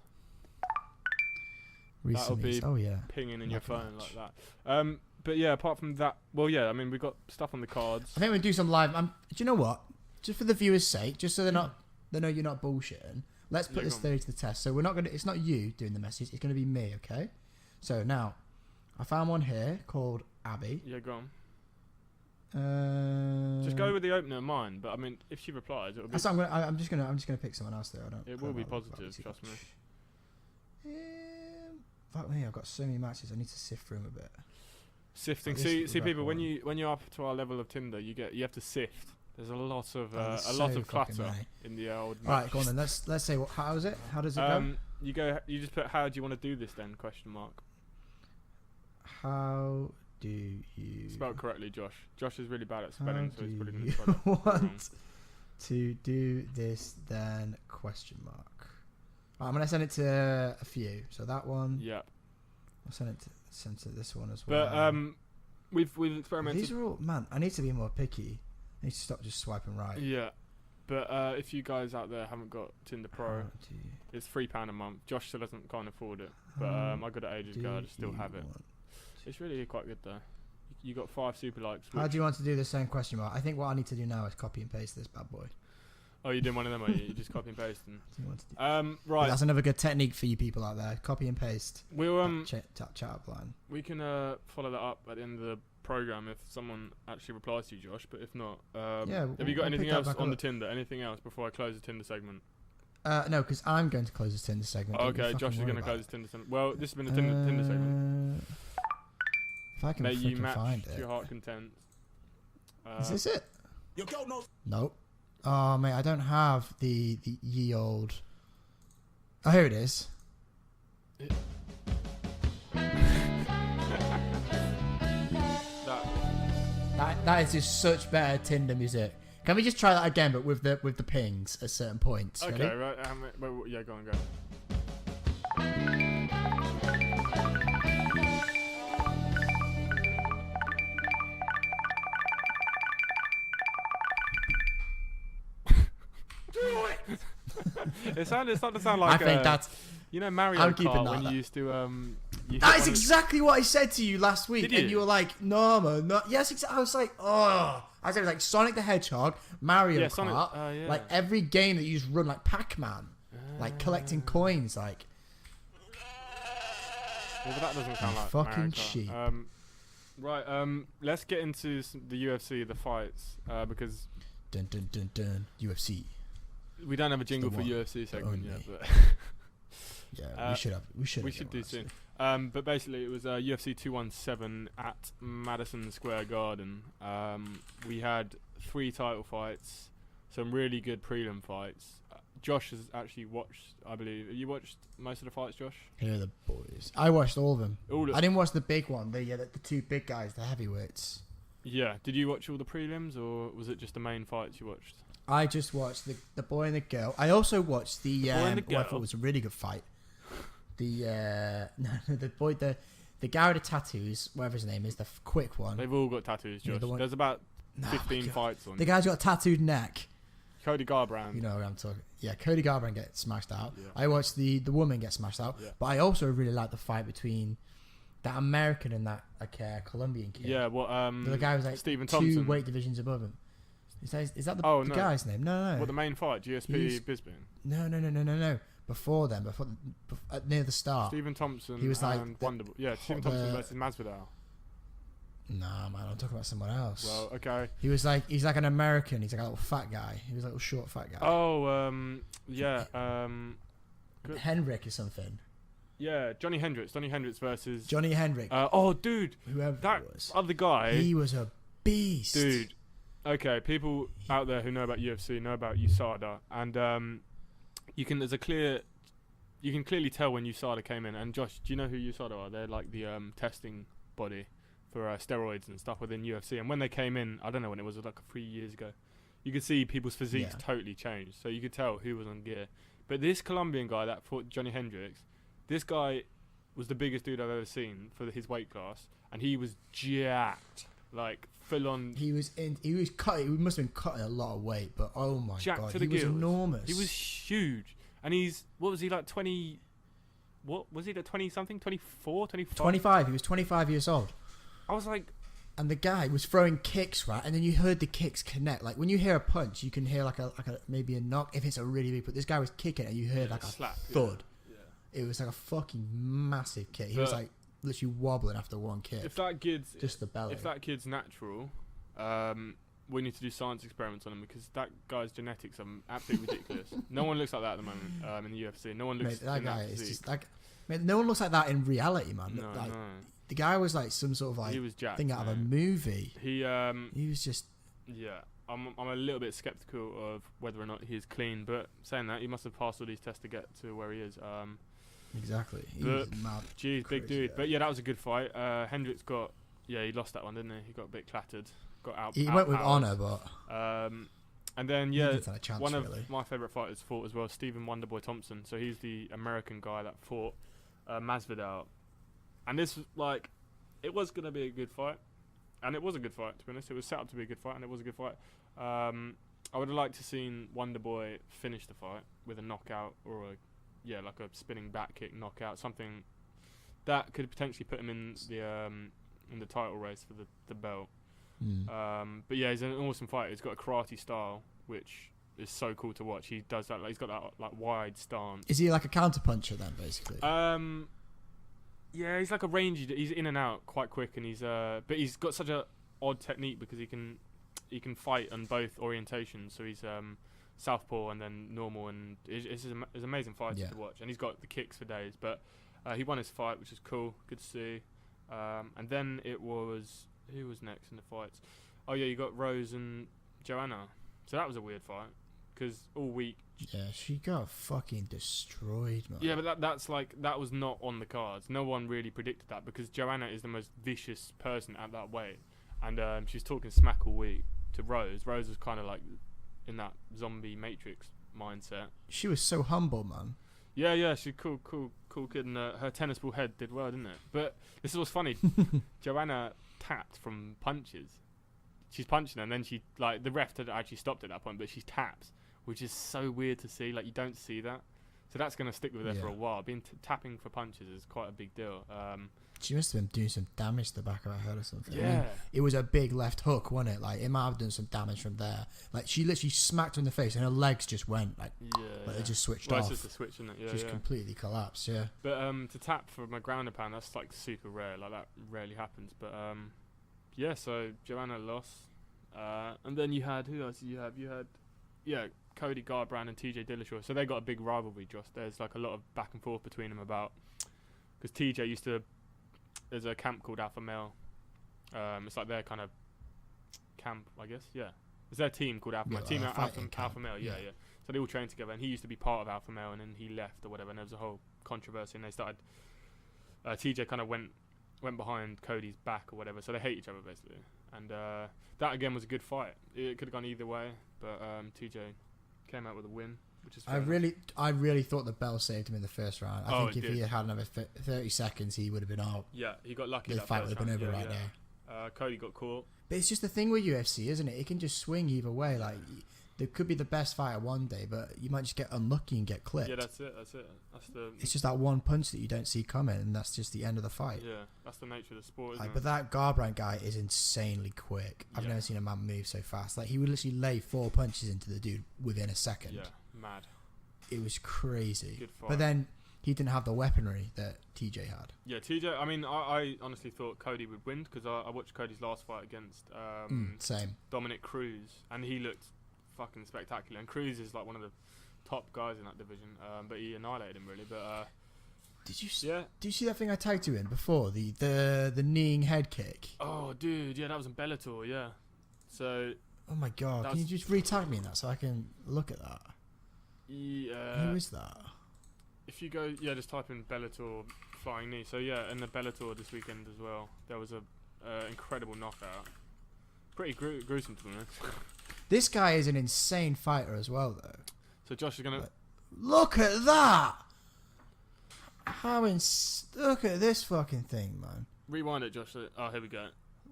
Recently. be Oh yeah. pinging in your Like a phone match. like that. But yeah, apart from that, well, yeah, I mean, we've got stuff on the cards. I think we do some live. Do you know what? Just for the viewers' sake, just so they know you're not bullshitting. Let's put Yeah, this go on. theory to the test. So we're not gonna. It's not you doing the message. It's gonna be me. Okay. So now, I found one here called Abby. Yeah, go on. Just go with the opener in mind. But I mean, if she replies, it'll be. I'm just gonna pick someone else there. I don't. It will be positive, trust me. Fuck me! I've got so many matches. I need to sift through them a bit. Sifting. This See, is the people. rough When you're up to our level of Tinder, you have to sift. There's a lot of there's a so lot of fucking clutter many. in the old. All right, go on then. Let's say what. How is it? How does it go? You just put how do you want to do this then ? How do you Spell it correctly, Josh. Josh is really bad at How spelling, so he's do probably going you to spell it wrong. want to do this then ? I'm gonna send it to a few. So that one. Yeah, I'll send to this one as well. but we've experimented. These are all man. I need to be more picky. I need to stop just swiping right. Yeah, but if you guys out there haven't got Tinder Pro, How do you- it's £3 a month. Josh still can't afford it, but how I got it ages do ago. I just still you have it. want- It's really quite good though. You got 5 super likes. How which- do you want to do the same ? I think what I need to do now is copy and paste this bad boy. Oh, you didn't one of them, are you? You just copy and paste. And, Didn't want to do- But right. that's another good technique for you people out there. Copy and paste. We'll Chat up line. we can follow that up at the end of the program if someone actually replies to you, Josh. But if not, Yeah, have you got we'll anything pick that else back on the up. Tinder? Anything else before I close the Tinder segment? No, because I'm going to close this Tinder segment. Don't you Okay, fucking Josh is worry going to about close it. the Tinder segment. Well, this has been the Tinder segment. If I can May you freaking match find to it. your heart content. Is this it? Yo, go, no. Nope. Oh, mate, I don't have the ye old... Oh, here it is. That is just such better Tinder music. Can we just try that again, but with the pings at certain points? Okay, Ready? right. Yeah, go on, go. It's starting to sound like I think that's... you know Mario I'm keeping Kart that- when that- you used to you That hit is one of- exactly what I said to you last week, Did you? and you were like, "No, man, no." Yes, I was like, "Oh," I said like Sonic the Hedgehog, Mario Yeah, Kart, Sonic- yeah. like every game that you just run like Pac-Man, like collecting coins, like Well, but that doesn't sound like fucking Mario Kart. sheep. Right, let's get into the UFC, the fights, because dun dun dun dun UFC. we don't have a jingle for one, UFC segment yet, only. but Yeah, we should have. We should. we should do soon. But basically, it was UFC 217 at Madison Square Garden. We had 3 title fights, some really good prelim fights. Josh has actually watched, I believe. Have you watched most of the fights, Josh? Here are the boys. I watched all of them. All of- I didn't watch the big one. The 2 big guys, the heavyweights. Yeah. Did you watch all the prelims, or was it just the main fights you watched? I just watched the boy and the girl. I also watched the boy and the what I thought girl? was a really good fight. The the boy the guy with the tattoos, whatever his name is, the quick one. They've all got tattoos, Yeah, Josh. the one- There's about Nah, 15 God. fights on. The guy's got a tattooed neck. Cody Garbrandt. You know what I'm talking. Yeah, Cody Garbrandt gets smashed out. Yeah. I watched the woman get smashed out. Yeah. But I also really liked the fight between that American and that Colombian kid. Yeah, what The guy was like Stephen 2 Thompson. weight divisions above him. Is that the, Oh, the no. guy's name? No. What, the main fight? GSP He's- Bisbee. No. Before then, near the start. Stephen Thompson He was like and the- Wonderboy. Yeah, Stephen the- Thompson versus Masvidal. Nah, man, I'm talking about someone else. Well, okay. He's like an American. He's like a little fat guy. He was like a little short fat guy. Oh, yeah, good. Henrik or something. yeah, Johnny Hendricks. Johnny Hendricks versus. Johnny Henrik, Oh, dude, whoever that it was. other guy. He was a beast. Dude. Okay, people out there who know about UFC know about USADA, and you can clearly tell when USADA came in. And Josh, do you know who USADA are? They're like the testing body for steroids and stuff within UFC. And when they came in, I don't know when it was like 3 years ago, you could see people's physiques Yeah. totally changed. So you could tell who was on gear. But this Colombian guy that fought Johnny Hendricks, this guy was the biggest dude I've ever seen for his weight class, and he was jacked, like full on. He was cut. He must have been cutting a lot of weight, but oh my Jacked god, to the he was gills. enormous. He was huge, and what was he like 20? What was he like 20 something? 24, 25? 25. He was 25 years old, I was like, and the guy was throwing kicks, right? And then you heard the kicks connect. Like when you hear a punch, you can hear like a maybe a knock if it's a really big. But this guy was kicking, and you heard like a slap, thud. yeah. It was like a fucking massive kick. He was But- like literally wobbling after one kick. If that kid's Just the belly. if that kid's natural, we need to do science experiments on him because that guy's genetics are absolutely ridiculous. No one looks like that at the moment in the UFC. No one looks. Mate, that in guy is physique. just like. Mate, no one looks like that in reality, man. No, Like, no. the guy was like some sort of like He was jacked, thing out of a mate. movie. He He was just. yeah. I'm a little bit skeptical of whether or not he's clean, but saying that, he must have passed all these tests to get to where he is. Exactly. He But- was mad. Geez, big Crazy dude. guy. But yeah, that was a good fight. Hendricks he lost that one, didn't he? He got a bit clattered. Got out. He went with outpowered. honour, but And then he yeah, didn't stand a chance, one of really. my favourite fighters fought as well, Stephen Wonderboy Thompson. So he's the American guy that fought Masvidal. And this was it was gonna be a good fight, and it was a good fight. To be honest, it was set up to be a good fight, and it was a good fight. I would have liked to seen Wonderboy finish the fight with a knockout or like a spinning back kick knockout, something that could potentially put him in the title race for the belt. Mm. But yeah, he's an awesome fighter. He's got a karate style, which is so cool to watch. He does that. Like, he's got that like wide stance. Is he like a counter puncher then, basically? Yeah, he's like a rangy. He's in and out quite quick, and but he's got such a odd technique because he can fight on both orientations. So he's southpaw and then normal, and it's an amazing fighter to watch. And he's got the kicks for days. But he won his fight, which is cool. Good to see. And then it was who was next in the fights? Oh yeah, you got Rose and Joanna. So that was a weird fight because all week. Yeah, she got fucking destroyed, man. Yeah, but that was not on the cards. No one really predicted that because Joanna is the most vicious person at that weight, and she's talking smack all week to Rose. Rose was kind of like in that zombie Matrix mindset. She was so humble, man. Yeah, she's cool kid, and her tennis ball head did well, didn't it? But this is what's funny. Joanna tapped from punches. She's punching her, and then she the ref had actually stopped at that point, but she taps, which is so weird to see. Like, you don't see that, so that's gonna stick with her for a while. Being tapping for punches is quite a big deal. She must have been doing some damage to the back of her head or something. Yeah, I mean, it was a big left hook, wasn't it? Like, it might have done some damage from there. Like, she literally smacked her in the face, and her legs just went they just switched off. It's just a switch, isn't it? Yeah, just completely collapsed. Yeah. But to tap from a ground and pound, that's like super rare. Like, that rarely happens. But yeah. So Joanna lost, and then you had who else? You had Cody Garbrandt and TJ Dillashaw. So they got a big rivalry. Josh, there's like a lot of back and forth between them about because TJ used to. There's a camp called Alpha Male. It's like their kind of camp, I guess. Yeah, it's their team called Alpha Male. Team Alpha Male. Yeah. So they all trained together, and he used to be part of Alpha Male, and then he left or whatever. And there was a whole controversy, and they started. TJ kind of went behind Cody's back or whatever, so they hate each other basically. And that again was a good fight. It could have gone either way, but TJ came out with a win. Which is I really thought the bell saved him in the first round. I think if he had another 30 seconds, he would have been out. Yeah, he got lucky. The fight would have been over right there. Cody got caught. But it's just the thing with UFC, isn't it? It can just swing either way. Like, there could be the best fighter one day, but you might just get unlucky and get clipped. Yeah, that's it. It's just that one punch that you don't see coming, and that's just the end of the fight. Yeah, that's the nature of the sport, isn't it? But that Garbrandt guy is insanely quick. I've never seen a man move so fast. Like, he would literally lay 4 punches into the dude within a second. Yeah, mad. It was crazy. Good fight. But then he didn't have the weaponry that TJ had. Yeah, TJ. I mean, I honestly thought Cody would win because I watched Cody's last fight against same Dominic Cruz, and he looked fucking spectacular. And Cruz is like one of the top guys in that division, but he annihilated him really. But did you see that thing I tagged you in before the kneeing head kick? Oh, dude, yeah, that was in Bellator. Yeah. So. Oh my god! Can you just re-tag me in that so I can look at that? Yeah. Who is that? If you go, just type in Bellator flying knee. So yeah, in the Bellator this weekend as well, there was a incredible knockout. Pretty gruesome to be honest. This guy is an insane fighter as well, though. So Josh is gonna look at that. Look at this fucking thing, man. Rewind it, Josh. Oh, here we go.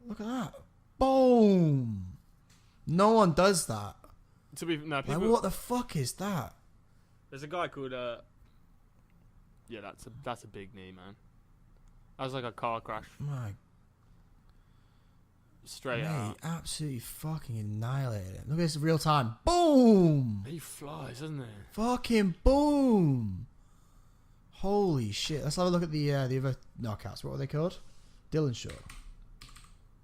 Look at that. Boom. No one does that. People. Like, what the fuck is that? There's a guy called yeah, that's a big knee, man. That was like a car crash. My straight out. Absolutely fucking annihilated him. Look at this real time. Boom! He flies, doesn't he? Fucking boom! Holy shit. Let's have a look at the other knockouts. What were they called? Dillashaw.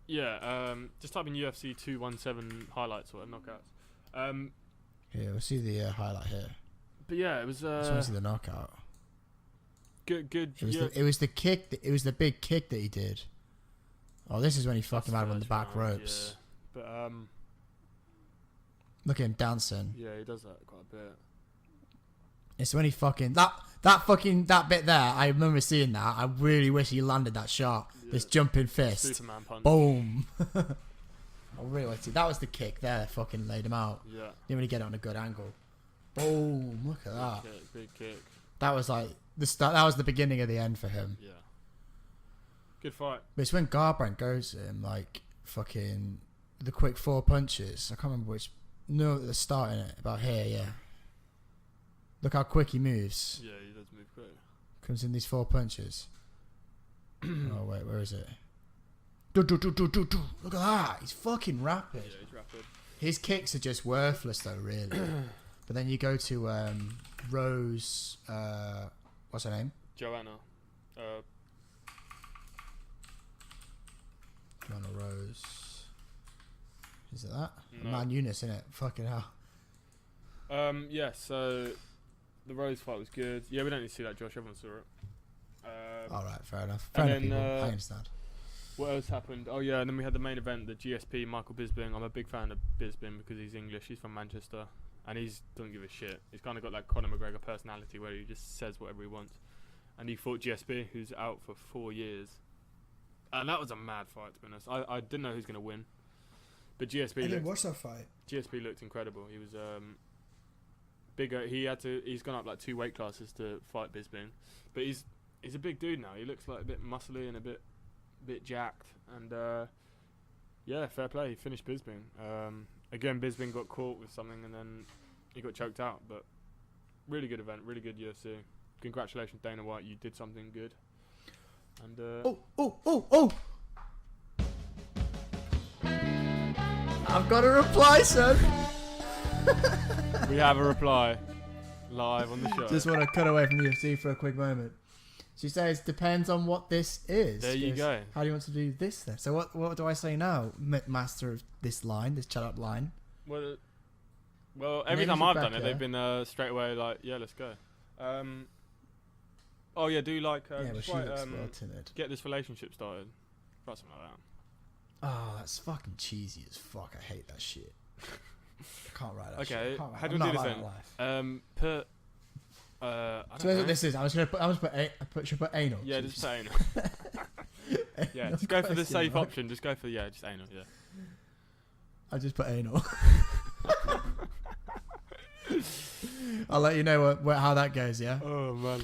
Yeah, just type in UFC 217 highlights or knockouts. Here, we'll see the highlight here. But yeah, it was. I just want to see the knockout. Good. It was the kick. It was the big kick that he did. Oh, this is when he fucking had him on the back ropes. Yeah. But look at him dancing. Yeah, he does that quite a bit. It's when he fucking that bit there. I remember seeing that. I really wish he landed that shot. Yeah. This jumping fist. Superman punch. Boom. I really want to see. That was the kick there. Fucking laid him out. Yeah. Didn't really get it on a good angle. Boom. Look at that. Big kick. That was like the start. That was the beginning of the end for him. Yeah. Good fight. But it's when Garbrandt goes at him like fucking the quick 4 punches. I can't remember which. No, the start in it. About here, yeah. Look how quick he moves. Yeah, he does move quick. Comes in these 4 punches. Oh wait, where is it? Look at that. He's fucking rapid. Yeah, he's rapid. His kicks are just worthless though, really. But then you go to Rose. What's her name? Joanna. Joanna Rose. Is it that? No. Man Eunice, isn't it? Fucking hell. Yeah. So the Rose fight was good. Yeah, we don't need to see that. Josh, everyone saw it. All right, fair enough. and Fair enough, then, people. I understand. What else happened? Oh yeah, and then we had the main event, the GSP, Michael Bisping. I'm a big fan of Bisping because he's English. He's from Manchester, and he's doesn't give a shit. He's kind of got that Conor McGregor personality where he just says whatever he wants. And he fought GSP, who's out for 4 years. And that was a mad fight, to be honest. I didn't know who's going to win, but GSP. watch that fight. GSP looked incredible. He was bigger. He's gone up like 2 weight classes to fight Bisping, but he's a big dude now. He looks like a bit muscly and a bit jacked, and yeah, fair play. He finished Bisping. Again, Bisping got caught with something and then he got choked out, but really good event, really good UFC. Congratulations, Dana White, you did something good. And Oh! I've got a reply, son. we have a reply live on the show. Just want to cut away from UFC for a quick moment. She says, depends on what this is. There you go. How do you want to do this then? So what do I say now, master of this line, this shut up line? Well, every Names time are I've back, done it, yeah? they've been straight away like, yeah, let's go. Oh yeah, do like Yeah, but just she write, looks well timid. get this relationship started. Write something like that. Oh, that's fucking cheesy as fuck. I hate that shit. I can't write that shit. Okay, I can't write- how do I'm we do not this like then? that life. Put. I So don't know. what this is, I'm just put anal. Yeah, Jeez. just say anal. Yeah, Anal just go for the question safe mark. option. Just go for just anal. Yeah. I just put anal. I'll let you know how that goes, yeah? Oh man.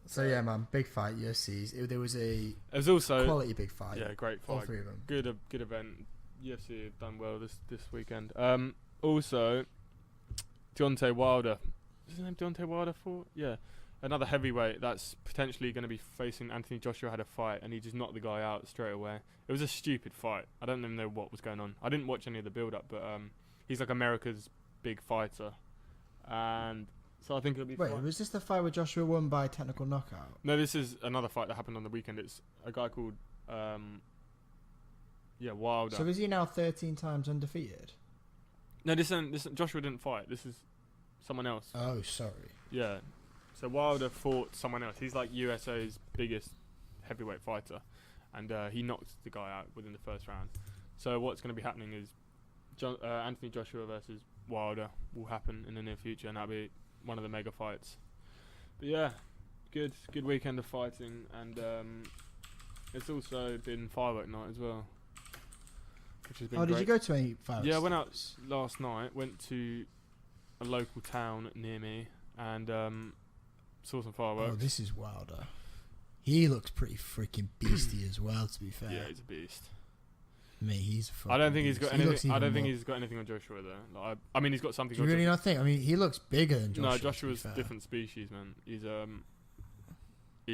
So yeah, man, big fight, UFC's. There was a There's also quality big fight. yeah, great All fight. 3 of them. Good event. UFC have done well this weekend. Also, Deontay Wilder. Is his name Deontay Wilder for? Yeah. Another heavyweight that's potentially going to be facing Anthony Joshua had a fight and he just knocked the guy out straight away. It was a stupid fight. I don't even know what was going on. I didn't watch any of the build-up, but he's like America's big fighter. And so I think it'll be Wait, fine. was this the fight where Joshua won by technical knockout? No, this is another fight that happened on the weekend. It's a guy called Wilder. So is he now 13 times undefeated? No, this Joshua didn't fight. This is someone else. Oh, sorry. Yeah. So Wilder fought someone else. He's like USA's biggest heavyweight fighter, and he knocked the guy out within the first round. So what's going to be happening is Anthony Joshua versus Wilder will happen in the near future, and that'll be one of the mega fights. But yeah, good weekend of fighting, and it's also been firework night as well, which has been Oh, great. did you go to any fireworks? Yeah, I went out last night. Went to a local town near me and saw some fireworks. Oh, this is Wilder. He looks pretty freaking beastie as well, to be fair. Yeah, he's a beast. Mate, he's a fucking I don't think he's beast. got He anything. looks I even don't think more- he's got anything on Joshua though. Like, I mean, he's got something. Do you on really Joshua. not think? I mean, he looks bigger than Joshua. No, to be Joshua's fair. different species, man. He's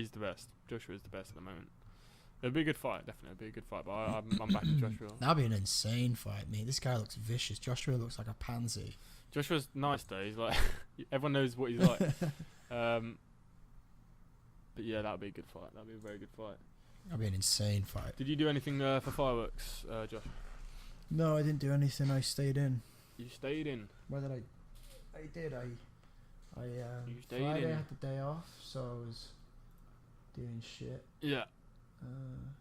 the best. Joshua is the best at the moment. It'll be a good fight, definitely. It'll be a good fight, but I'm back to Joshua. That'd be an insane fight, mate. This guy looks vicious. Joshua looks like a pansy. Joshua's nice though. He's like everyone knows what he's like. But yeah, that'll be a good fight. That'll be a very good fight. That'd be an insane fight. Did you do anything for fireworks, Josh? No, I didn't do anything. I stayed in. You stayed in. What did I? I did. I You stayed Friday in. I had the day off, so I was doing shit. Yeah. Uh,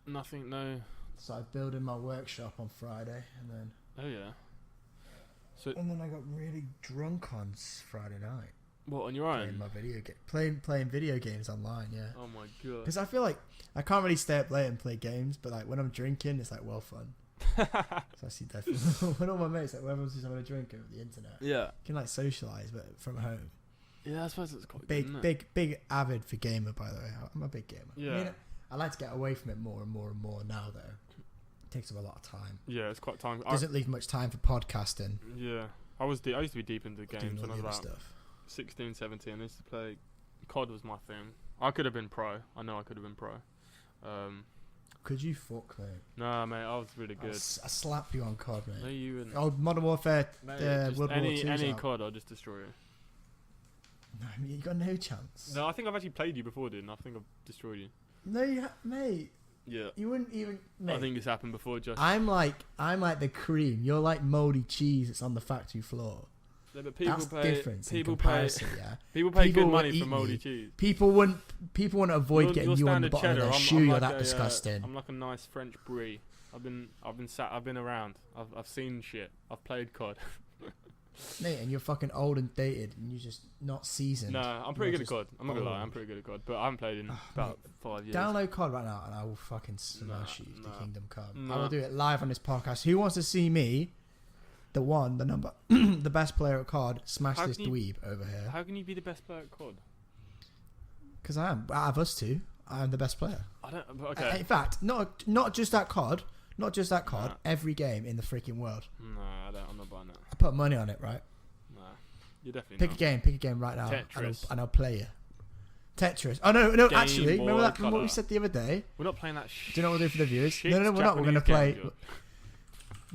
Nothing. No. started building my workshop on Friday, and then Oh yeah. So I got really drunk on Friday night what on your playing own? my video game, playing video games online. Yeah, Oh my god. because I feel like I can't really stay up late and play games, but like when I'm drinking, it's like well fun. So I see definitely when all my mates like when everyone's just having a drink over the internet, Yeah. you can like socialize, but from home. Yeah, I suppose it's quite Big, good, isn't it? big avid for gamer, by the way. I'm a big gamer. Yeah. I mean, I like to get away from it more and more and more now, though. It takes up a lot of time. Yeah, it's quite time. Doesn't leave much time for podcasting, Yeah. I used to be deep into doing games all when I the was other about stuff. 16, 17. I used to play COD was my thing. I could have been pro. I know I could have been pro. Could you fuck me? Nah, mate, I was really I good. slap you on COD, mate. No, you wouldn't. Oh, Modern Warfare, Mate, World just War any II. COD, I'll just destroy you. No, I mean, you got no chance. No, I think I've actually played you before, dude, and I think I've destroyed you. No, mate. Yeah. You wouldn't even. Mate. I think it's happened before, Josh. I'm like the cream. You're like moldy cheese that's on the factory floor. Yeah, but people That's pay. difference in People pay. comparison, yeah. People pay People good will money eat for moldy me. cheese. People wouldn't avoid Your getting you on the standard bottom of cheddar, their I'm shoe. like You're that a, disgusting. I'm like a nice French brie. I've been around. I've seen shit. I've played COD. Mate, and you're fucking old and dated, and you're just not seasoned. Nah, I'm pretty You're good at COD. I'm not gonna lie, I'm old. pretty good at COD, but I haven't played in about 5 years. Download COD right now, and I will fucking smash you to nah. Kingdom Come. Nah. I will do it live on this podcast. Who wants to see me, the one, the number, the best player at COD, smash How this can you- dweeb over here? How can you be the best player at COD? Because I am. Out of us two, I am the best player. I don't. Okay. In fact, not just at COD, not just at COD. Nah. Every game in the freaking world. Nah, I don't. I'm not buying that. I put money on it, right? Nah, you're definitely Pick not. a game right now, Tetris. and I'll play you. Tetris. Oh no, Game actually, Boy remember what we Color. said the other day? We're not playing that. Do you know what we'll do for the viewers? shit No, we're not. We're gonna Japanese play. game, Josh.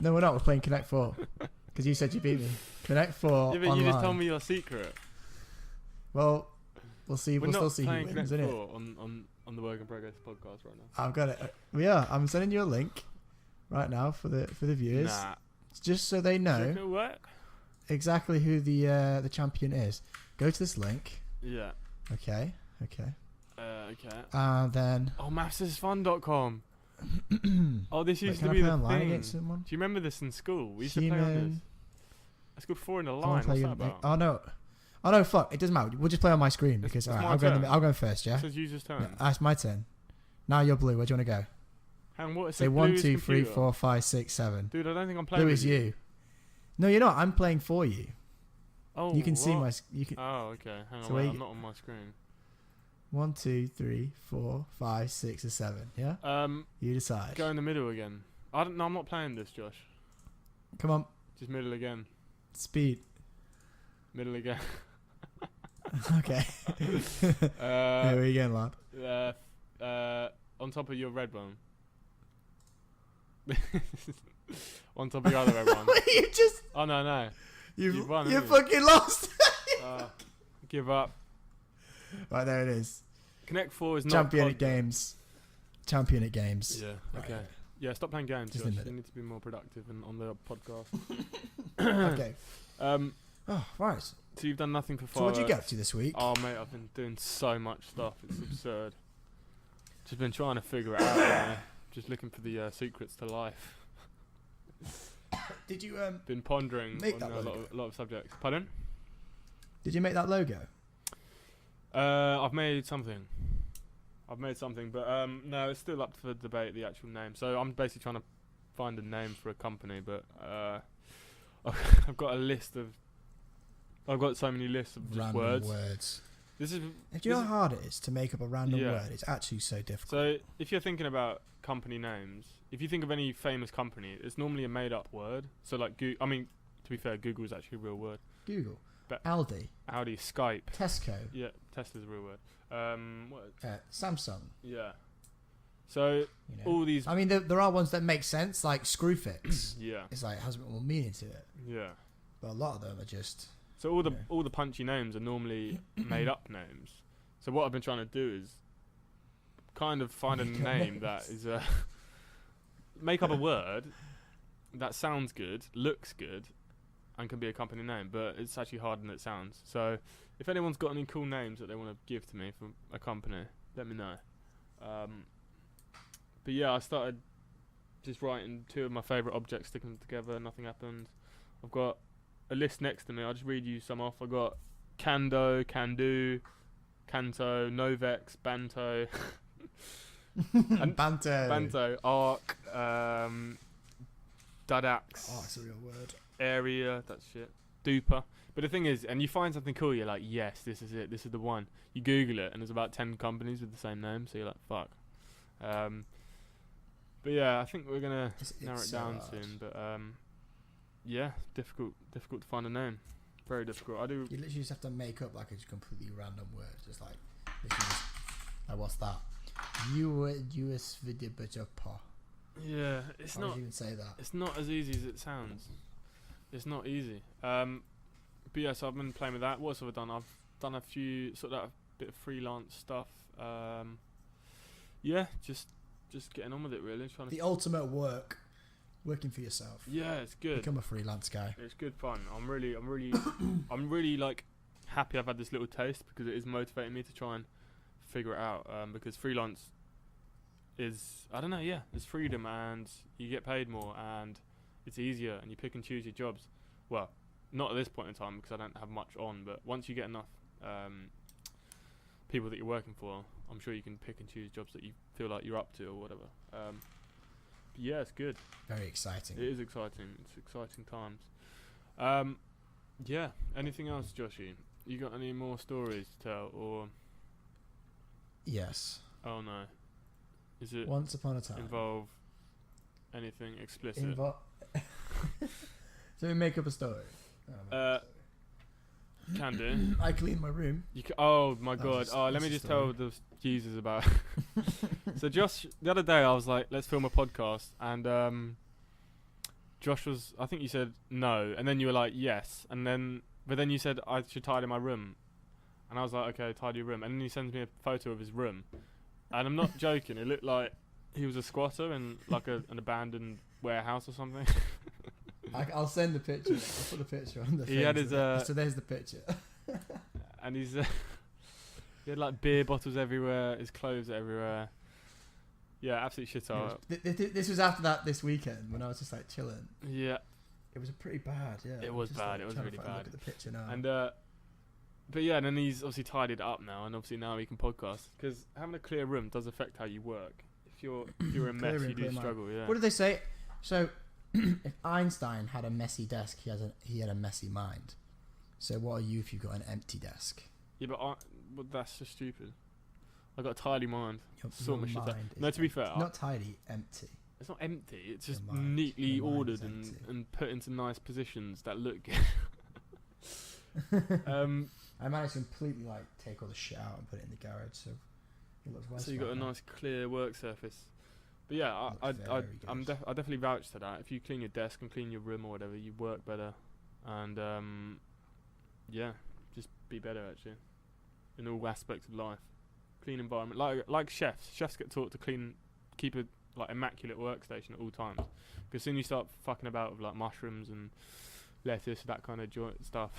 No, we're not. We're playing Connect 4 because you said you beat me. Connect 4 Yeah, but online. you just told me your secret. Well, we'll see. We're We'll still not see who playing wins, Connect innit? 4 on the Work in Progress podcast right now. I've got it. Yeah, I'm sending you a link right now for the viewers, Nah. just so they Do you reckon know it'll work? exactly who the champion is. Go to this link. Yeah. Okay. Okay. And then. Oh, mathsisfun.com. Oh, this Wait, used can to I be play the online thing. against someone? Do you remember this in school? We used to play on this. Human. It's called 4 in a I wanna line. play What's you that in the- about? Oh no. Oh no, fuck. It doesn't matter. We'll just play on my screen because it's alright, my I'll go turn. first, yeah? It says user's turn. No, that's my turn. Now you're blue. Where do you want to go? Hang on, what? It Say says 1, blue is 2, 3, computer. 4, 5, 6, 7. Dude, I don't think I'm playing Blue with is you. No, you're not. I'm playing for you. Oh, You can see what? my. You can. Oh, okay. Hang on, So wait, wait- I'm not on my screen. 1, 2, 3, 4, 5, 6, and 7. Yeah. You decide. Go in the middle again. I don't. No, I'm not playing this, Josh. Come on. Just middle again. Speed. Middle again. Okay. Here we go, lad. On top of your red one. On top of your other red one. you just. Oh no. You've won, You haven't you? fucking lost. Give up. Right there it is. Connect 4 is not Champion COD. at games. Champion at games. Yeah. Right. Okay. Yeah. Stop playing games, Just Josh. admit You it. need to be more productive and on the podcast. Okay. Um. Oh, right. So you've done nothing for 5 So what'd you get up to this week? Oh mate, I've been doing so much stuff. It's absurd. Just been trying to figure it out. Man. Just looking for the secrets to life. Did you Been pondering Make on that a logo. lot of subjects. Pardon? Did you make that logo? I've made something, but no, it's still up for debate, the actual name. So I'm basically trying to find a name for a company, but I've got so many lists of just Random words. This is. Do you know how hard it is to make up a random Yeah. word? It's actually so difficult. So if you're thinking about company names, if you think of any famous company, it's normally a made-up word. So like, I mean, to be fair, Google is actually a real word. Google. But- Aldi. Audi, Skype. Tesco. Yeah, Tesla's a real word. What? Samsung. Yeah. So You know. all these. I mean, there are ones that make sense, like Screwfix. Yeah. It's like, it has a bit more meaning to it. Yeah. But a lot of them are just... So all the Yeah. all the punchy names are normally made up names. So what I've been trying to do is kind of find a Make up name that names. is make up a word that sounds good, looks good, and can be a company name, but it's actually harder than it sounds. So if anyone's got any cool names that they want to give to me for a company, let me know. But yeah, I started just writing 2 of my favourite objects, sticking them together, nothing happened. I've got a list next to me. I'll just read you some off. I got Kando, Kandu, Kanto, Novex, Banto, and Banter. Banto, Arc, Dudax, Oh, it's a real word. Area, that shit, Duper. But the thing is, and you find something cool, you're like, yes, this is it, this is the one. You Google it, and there's about 10 companies with the same name, so you're like, fuck. But yeah, I think we're gonna narrow it so down hard. soon. But yeah, difficult to find a name. Very difficult. I do. You literally just have to make up like a completely random word. Just like, literally just, like what's that? US video po. Yeah, it's How not. would you even say that? It's not as easy as it sounds. It's not easy. But yeah, so I've been playing with that. What else have I done? I've done a few sort of a bit of freelance stuff. Yeah, just getting on with it really. Trying to. The ultimate working for yourself. Yeah, it's good. Become a freelance guy. It's good fun. I'm really like happy I've had this little taste because it is motivating me to try and figure it out. Because freelance is, I don't know, yeah, there's freedom and you get paid more and it's easier and you pick and choose your jobs. Well, not at this point in time because I don't have much on, but once you get enough people that you're working for, I'm sure you can pick and choose jobs that you feel like you're up to or whatever. But yeah, it's good. Very exciting. It is exciting. It's exciting times. Yeah. Anything else, Joshy? You got any more stories to tell, or? Yes. Oh no. Is it Once upon a time. involve anything explicit? So we make up a story. Can do. I clean my room. Oh my That god. was Oh, let me a just story. tell the Jesus about. So Josh, the other day I was like, let's film a podcast, and Josh was, I think you said no, and then you were like yes, but then you said I should tidy my room, and I was like, okay, tidy your room, and then he sends me a photo of his room, and I'm not joking, it looked like he was a squatter in like an abandoned warehouse or something. I'll send the picture. I'll put the picture on the He thing had his, so there's the picture. And he had like beer bottles everywhere, his clothes everywhere. Yeah, absolute shit out. This was after this weekend when I was just like chilling. Yeah, It was pretty bad, yeah. It I'm was just, bad, like, it was trying to really find a bad. Look at the picture now. and but yeah, and then he's obviously tidied it up now, and obviously now he can podcast because having a clear room does affect how you work. If you're a mess, Clear room, you do clear mind. struggle. Yeah. What did they say? So, if Einstein had a messy desk, he had a messy mind. So what are you if you've got an empty desk? Yeah, but that's just stupid. I got a tidy mind. Your Sort my shit out. mind is No, to be fair, not tidy, empty. it's not empty. It's just Your mind. neatly Your mind ordered is empty. and put into nice positions that look good. I managed to completely like take all the shit out and put it in the garage, so it looks well. So you got a nice clear work surface. But yeah, I Looks very good. I definitely vouch to that. If you clean your desk and clean your room or whatever, you work better, and yeah, just be better actually in all aspects of life. Clean environment, like chefs. Chefs get taught to keep a like immaculate workstation at all times. Because soon you start fucking about with like mushrooms and lettuce, that kind of stuff.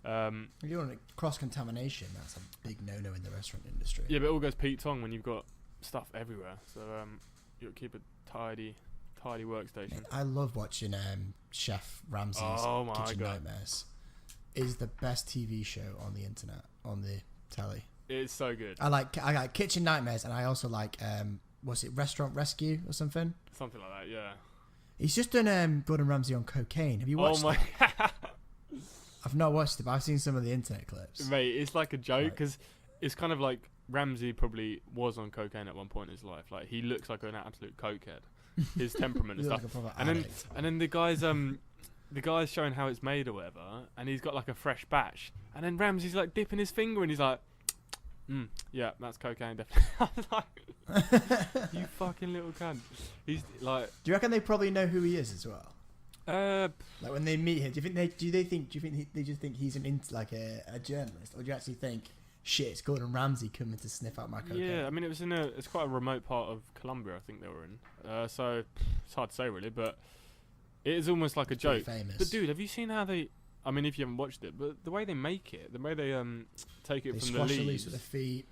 If you want cross contamination, that's a big no-no in the restaurant industry. Yeah, but it all goes Pete Tong when you've got stuff everywhere. So you got to keep a tidy workstation. I love watching Chef Ramsay's Oh my Kitchen God. Nightmares. It is the best TV show on the internet, on the telly. It's so good. I like Kitchen Nightmares, and I also like was it Restaurant Rescue or something? Something like that, yeah. He's just done Gordon Ramsay on cocaine. Have you watched Oh my, it? I've not watched it, but I've seen some of the internet clips. mate, it's like a joke Right. because it's kind of like Ramsay probably was on cocaine at one point in his life. Like he looks like an absolute cokehead. His temperament and He's stuff. like a proper And addict. then the guy's showing how it's made or whatever, and he's got like a fresh batch, and then Ramsay's like dipping his finger and he's like, yeah, that's cocaine definitely. I was like, you fucking little cunt. He's like, Do you reckon they probably know who he is as well? Like when they meet him, do you think they just think he's a journalist, or do you actually think shit, it's Gordon Ramsay coming to sniff out my cocaine? yeah, I mean it's quite a remote part of Colombia, I think they were in. So it's hard to say really, but it is almost like a Pretty joke. famous. But dude, have you seen how they? I mean, if you haven't watched it, but the way they make it, the way they take it They from the squash the leaves. leaves with their feet,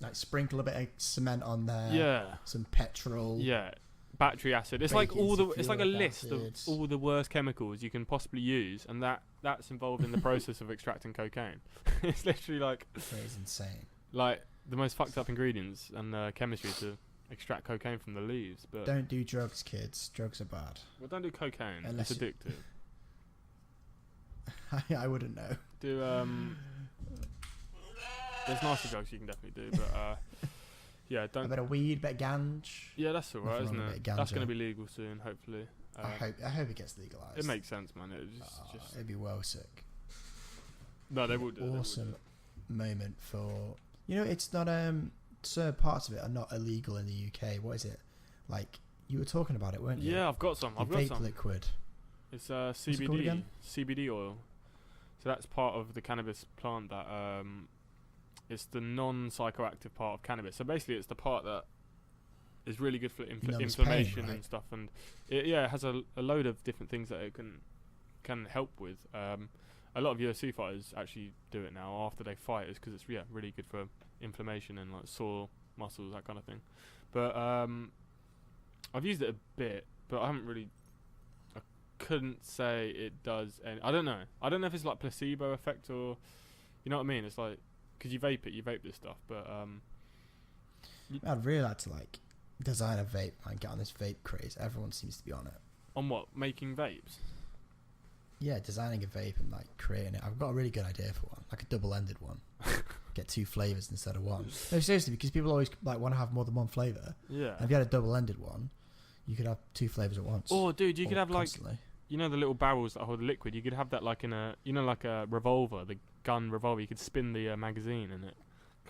like sprinkle a bit of cement on there. Yeah. Some petrol. Yeah, battery acid. It's Break like it all into the. It's like a fluoric list acid. of all the worst chemicals you can possibly use, and that's involved in the process of extracting cocaine. It's literally like That is insane. the most fucked up ingredients and chemistry to extract cocaine from the leaves. But Don't do drugs, kids. Drugs are bad. well, don't do cocaine. Unless it's you- addictive. I wouldn't know. Do there's nicer drugs you can definitely do, but yeah, A don't. bit of weed, bit of ganj. Yeah, that's alright, Nothing isn't wrong with it? a bit of That's ganja. going to be legal soon, hopefully. I hope it gets legalized. It makes sense, man. It just It'd be well sick. no, they will do. They will do. Awesome moment for it's not certain parts of it are not illegal in the UK. What is it? Like, you were talking about it, weren't you? Yeah, I've got some. The I've got vape some. liquid. It's What's it called CBD. again? CBD oil. So that's part of the cannabis plant that it's the non-psychoactive part of cannabis. So basically, it's the part that is really good for Numbs inflammation pain, right? and stuff, and it has a load of different things that it can help with. A lot of UFC fighters actually do it now after they fight, because it's really good for inflammation and like sore muscles, that kind of thing. But I've used it a bit, but I haven't really. I couldn't say it does any. I don't know if it's like placebo effect or, you know what I mean. It's like, because you vape this stuff, but I'd really like to like design a vape and get on this vape craze. Everyone seems to be on it. on what, making vapes? Yeah, designing a vape and like creating it. I've got a really good idea for one, like a double-ended one. Get 2 flavors instead of one. No, seriously, because people always like want to have more than one flavor. Yeah. And if you had a double-ended one, you could have 2 flavors at once. Oh, dude, you could have like, constantly. you know, the little barrels that hold the liquid. You could have that like in a, you know, like a revolver, the gun revolver. You could spin the magazine and it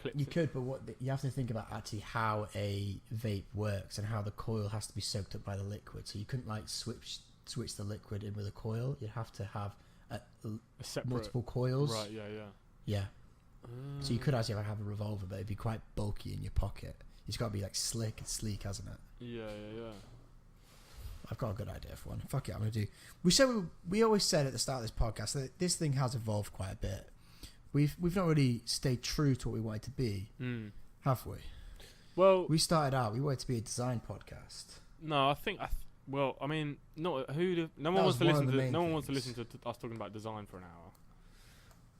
clips. You it. could, but you have to think about actually how a vape works and how the coil has to be soaked up by the liquid. So you couldn't like switch the liquid in with a coil. You'd have to have A separate. multiple coils. Right. Yeah. Yeah. Yeah. So you could actually have a revolver, but it'd be quite bulky in your pocket. It's got to be like slick and sleek, hasn't it? Yeah. Yeah. Yeah. I've got a good idea for one. Fuck it, I'm gonna do. We always said at the start of this podcast that this thing has evolved quite a bit. We've not really stayed true to what we wanted to be, have we? Well, We started out. We wanted to be a design podcast. no, I think well, I mean, not who. No one That wants was to one listen of the to. main No one wants to things. listen to us talking about design for an hour.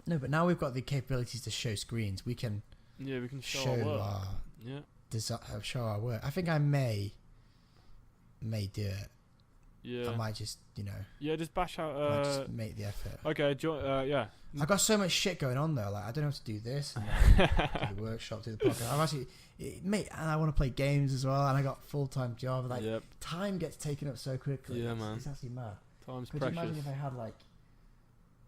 No, but now we've got the capabilities to show screens. We can Yeah, we can show, show our work. our Yeah. show our work. I think I may do it. Yeah. I might just Yeah, just bash out. might just make the effort. Okay, yeah. I've got so much shit going on though. Like I don't know how to do this. And do the workshop, do the podcast. I'm actually, mate, and I want to play games as well. And I got a full-time job. Like Yep. time gets taken up so quickly. Yeah, It's- man. It's actually mad. Time's Could you imagine precious. if I had like,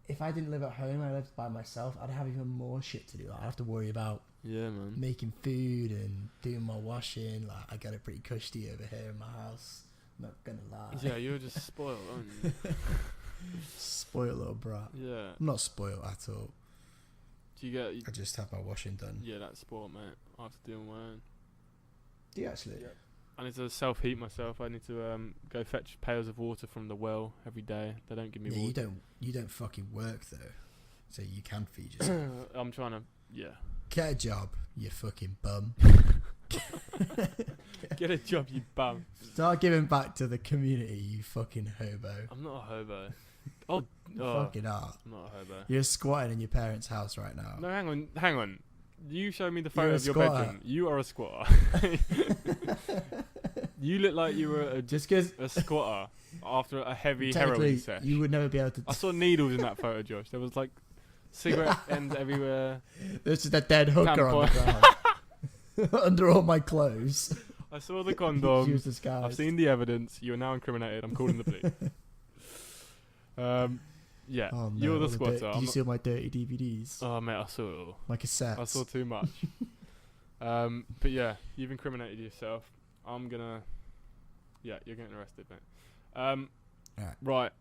if I didn't live at home, I lived by myself, I'd have even more shit to do. Like, I'd have to worry about Yeah, man. making food and doing my washing. Like I got it pretty cushy over here in my house. I'm not gonna lie. Yeah, you were just spoiled, aren't you? Spoiled little brat. Yeah. I'm not spoiled at all. Do you get? I just have my washing done. Yeah, that's sport, mate. I have to do my own. Do you actually? Yeah. I need to self-heat myself. I need to go fetch pails of water from the well every day. They don't give me Yeah, water. you don't fucking work though, so you can feed yourself. I'm trying to. Yeah. Get a job, you fucking bum. Get a job, you bum. Start giving back to the community, you fucking hobo. I'm not a hobo. Oh, You oh, fucking are. I'm not a hobo. You're squatting in your parents' house right now. No, hang on. You show me the You're photo a of your squatter. bedroom. You are a squatter. You look like you were Just because a squatter after a heavy technically heroin sesh. you would never be able to. I saw needles in that photo, Josh. There was like cigarette ends everywhere. There's just a dead hooker on the ground under all my clothes. I saw the She condom. was disguised. I've seen the evidence. You are now incriminated. I'm calling the police. Yeah, Oh, no, you're all the the squatter. Did you see all my dirty DVDs? Oh mate, I saw it all. My cassettes. I saw too much. But yeah, you've incriminated yourself. I'm gonna. Yeah, you're getting arrested, mate. Right.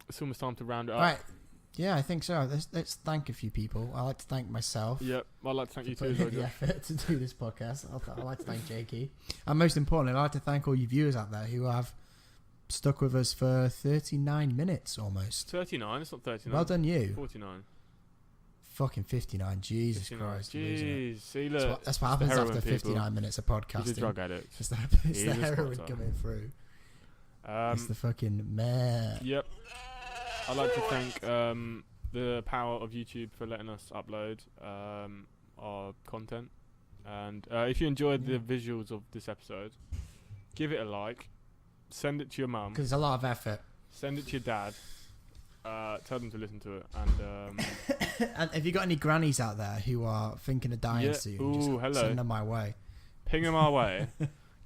It's almost time to round it up. Right. Yeah, I think so. Let's thank a few people. I'd like to thank myself. Yep. I'd like to thank you for too, putting in the Josh. effort to do this podcast. I'd like to thank Jakey. And most importantly, I'd like to thank all you viewers out there who have stuck with us for 39 minutes almost. 39. It's not 39. Well done, you. 49. Fucking 59. Jesus 59. Christ. losing it. Jeez. See, look. That's what it's the happens heroin, after people. 59 minutes of He's a podcasting. drug addict. It's the He's a heroin squatter. coming through. It's the fucking man. Yep. I'd like to thank the power of YouTube for letting us upload our content. And if you enjoyed the visuals of this episode, give it a like. Send it to your mum. Because it's a lot of effort. Send it to your dad. Tell them to listen to it. And And have you got any grannies out there who are thinking of dying Yeah. soon? Ooh, just hello. send them my way. ping them our way.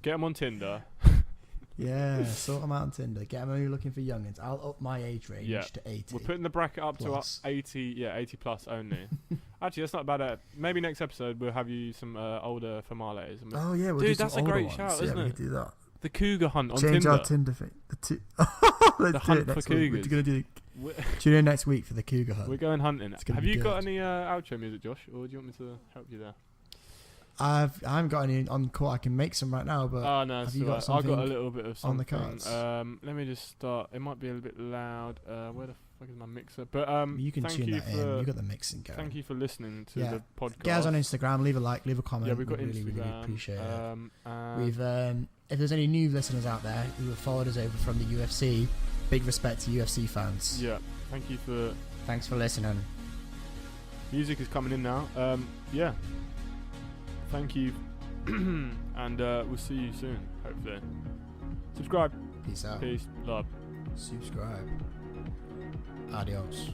Get them on Tinder. Yeah, sort them out on Tinder. Get them only looking for youngins. I'll up my age range Yeah. to 80. We're putting the bracket up Plus. to 80. Yeah, 80 plus only. Actually, that's not a bad. Maybe next episode we'll have you some older Famales. Oh yeah, we'll Dude, do some that's a older great ones. shout, Yeah, isn't we it? could do that. The cougar hunt on Change Tinder. our Tinder thing. Let's The do hunt it for next week. cougars. We're gonna do. We're, Tune in next week for the cougar hunt. we're going hunting. It's gonna Have be you got good. any outro music, Josh, or do you want me to help you there? I haven't got any on call. I can make some right now, but Oh no, have it's you got alright. I've got a something little bit of on the something. cards? Let me just start. It might be a little bit loud. Where the fuck is my mixer? But you can thank tune you that for in. You got the mixing going. thank you for listening to Yeah. the podcast. Get us on Instagram. Leave a like. Leave a comment. Yeah, we've got we really, Instagram. really appreciate it. and We've if there's any new listeners out there who have followed us over from the UFC, big respect to UFC fans. yeah, thank you for. Thanks for listening. Music is coming in now. Yeah. Thank you, and we'll see you soon. Hopefully. Subscribe. Peace out. Peace. Love. Subscribe. Adios.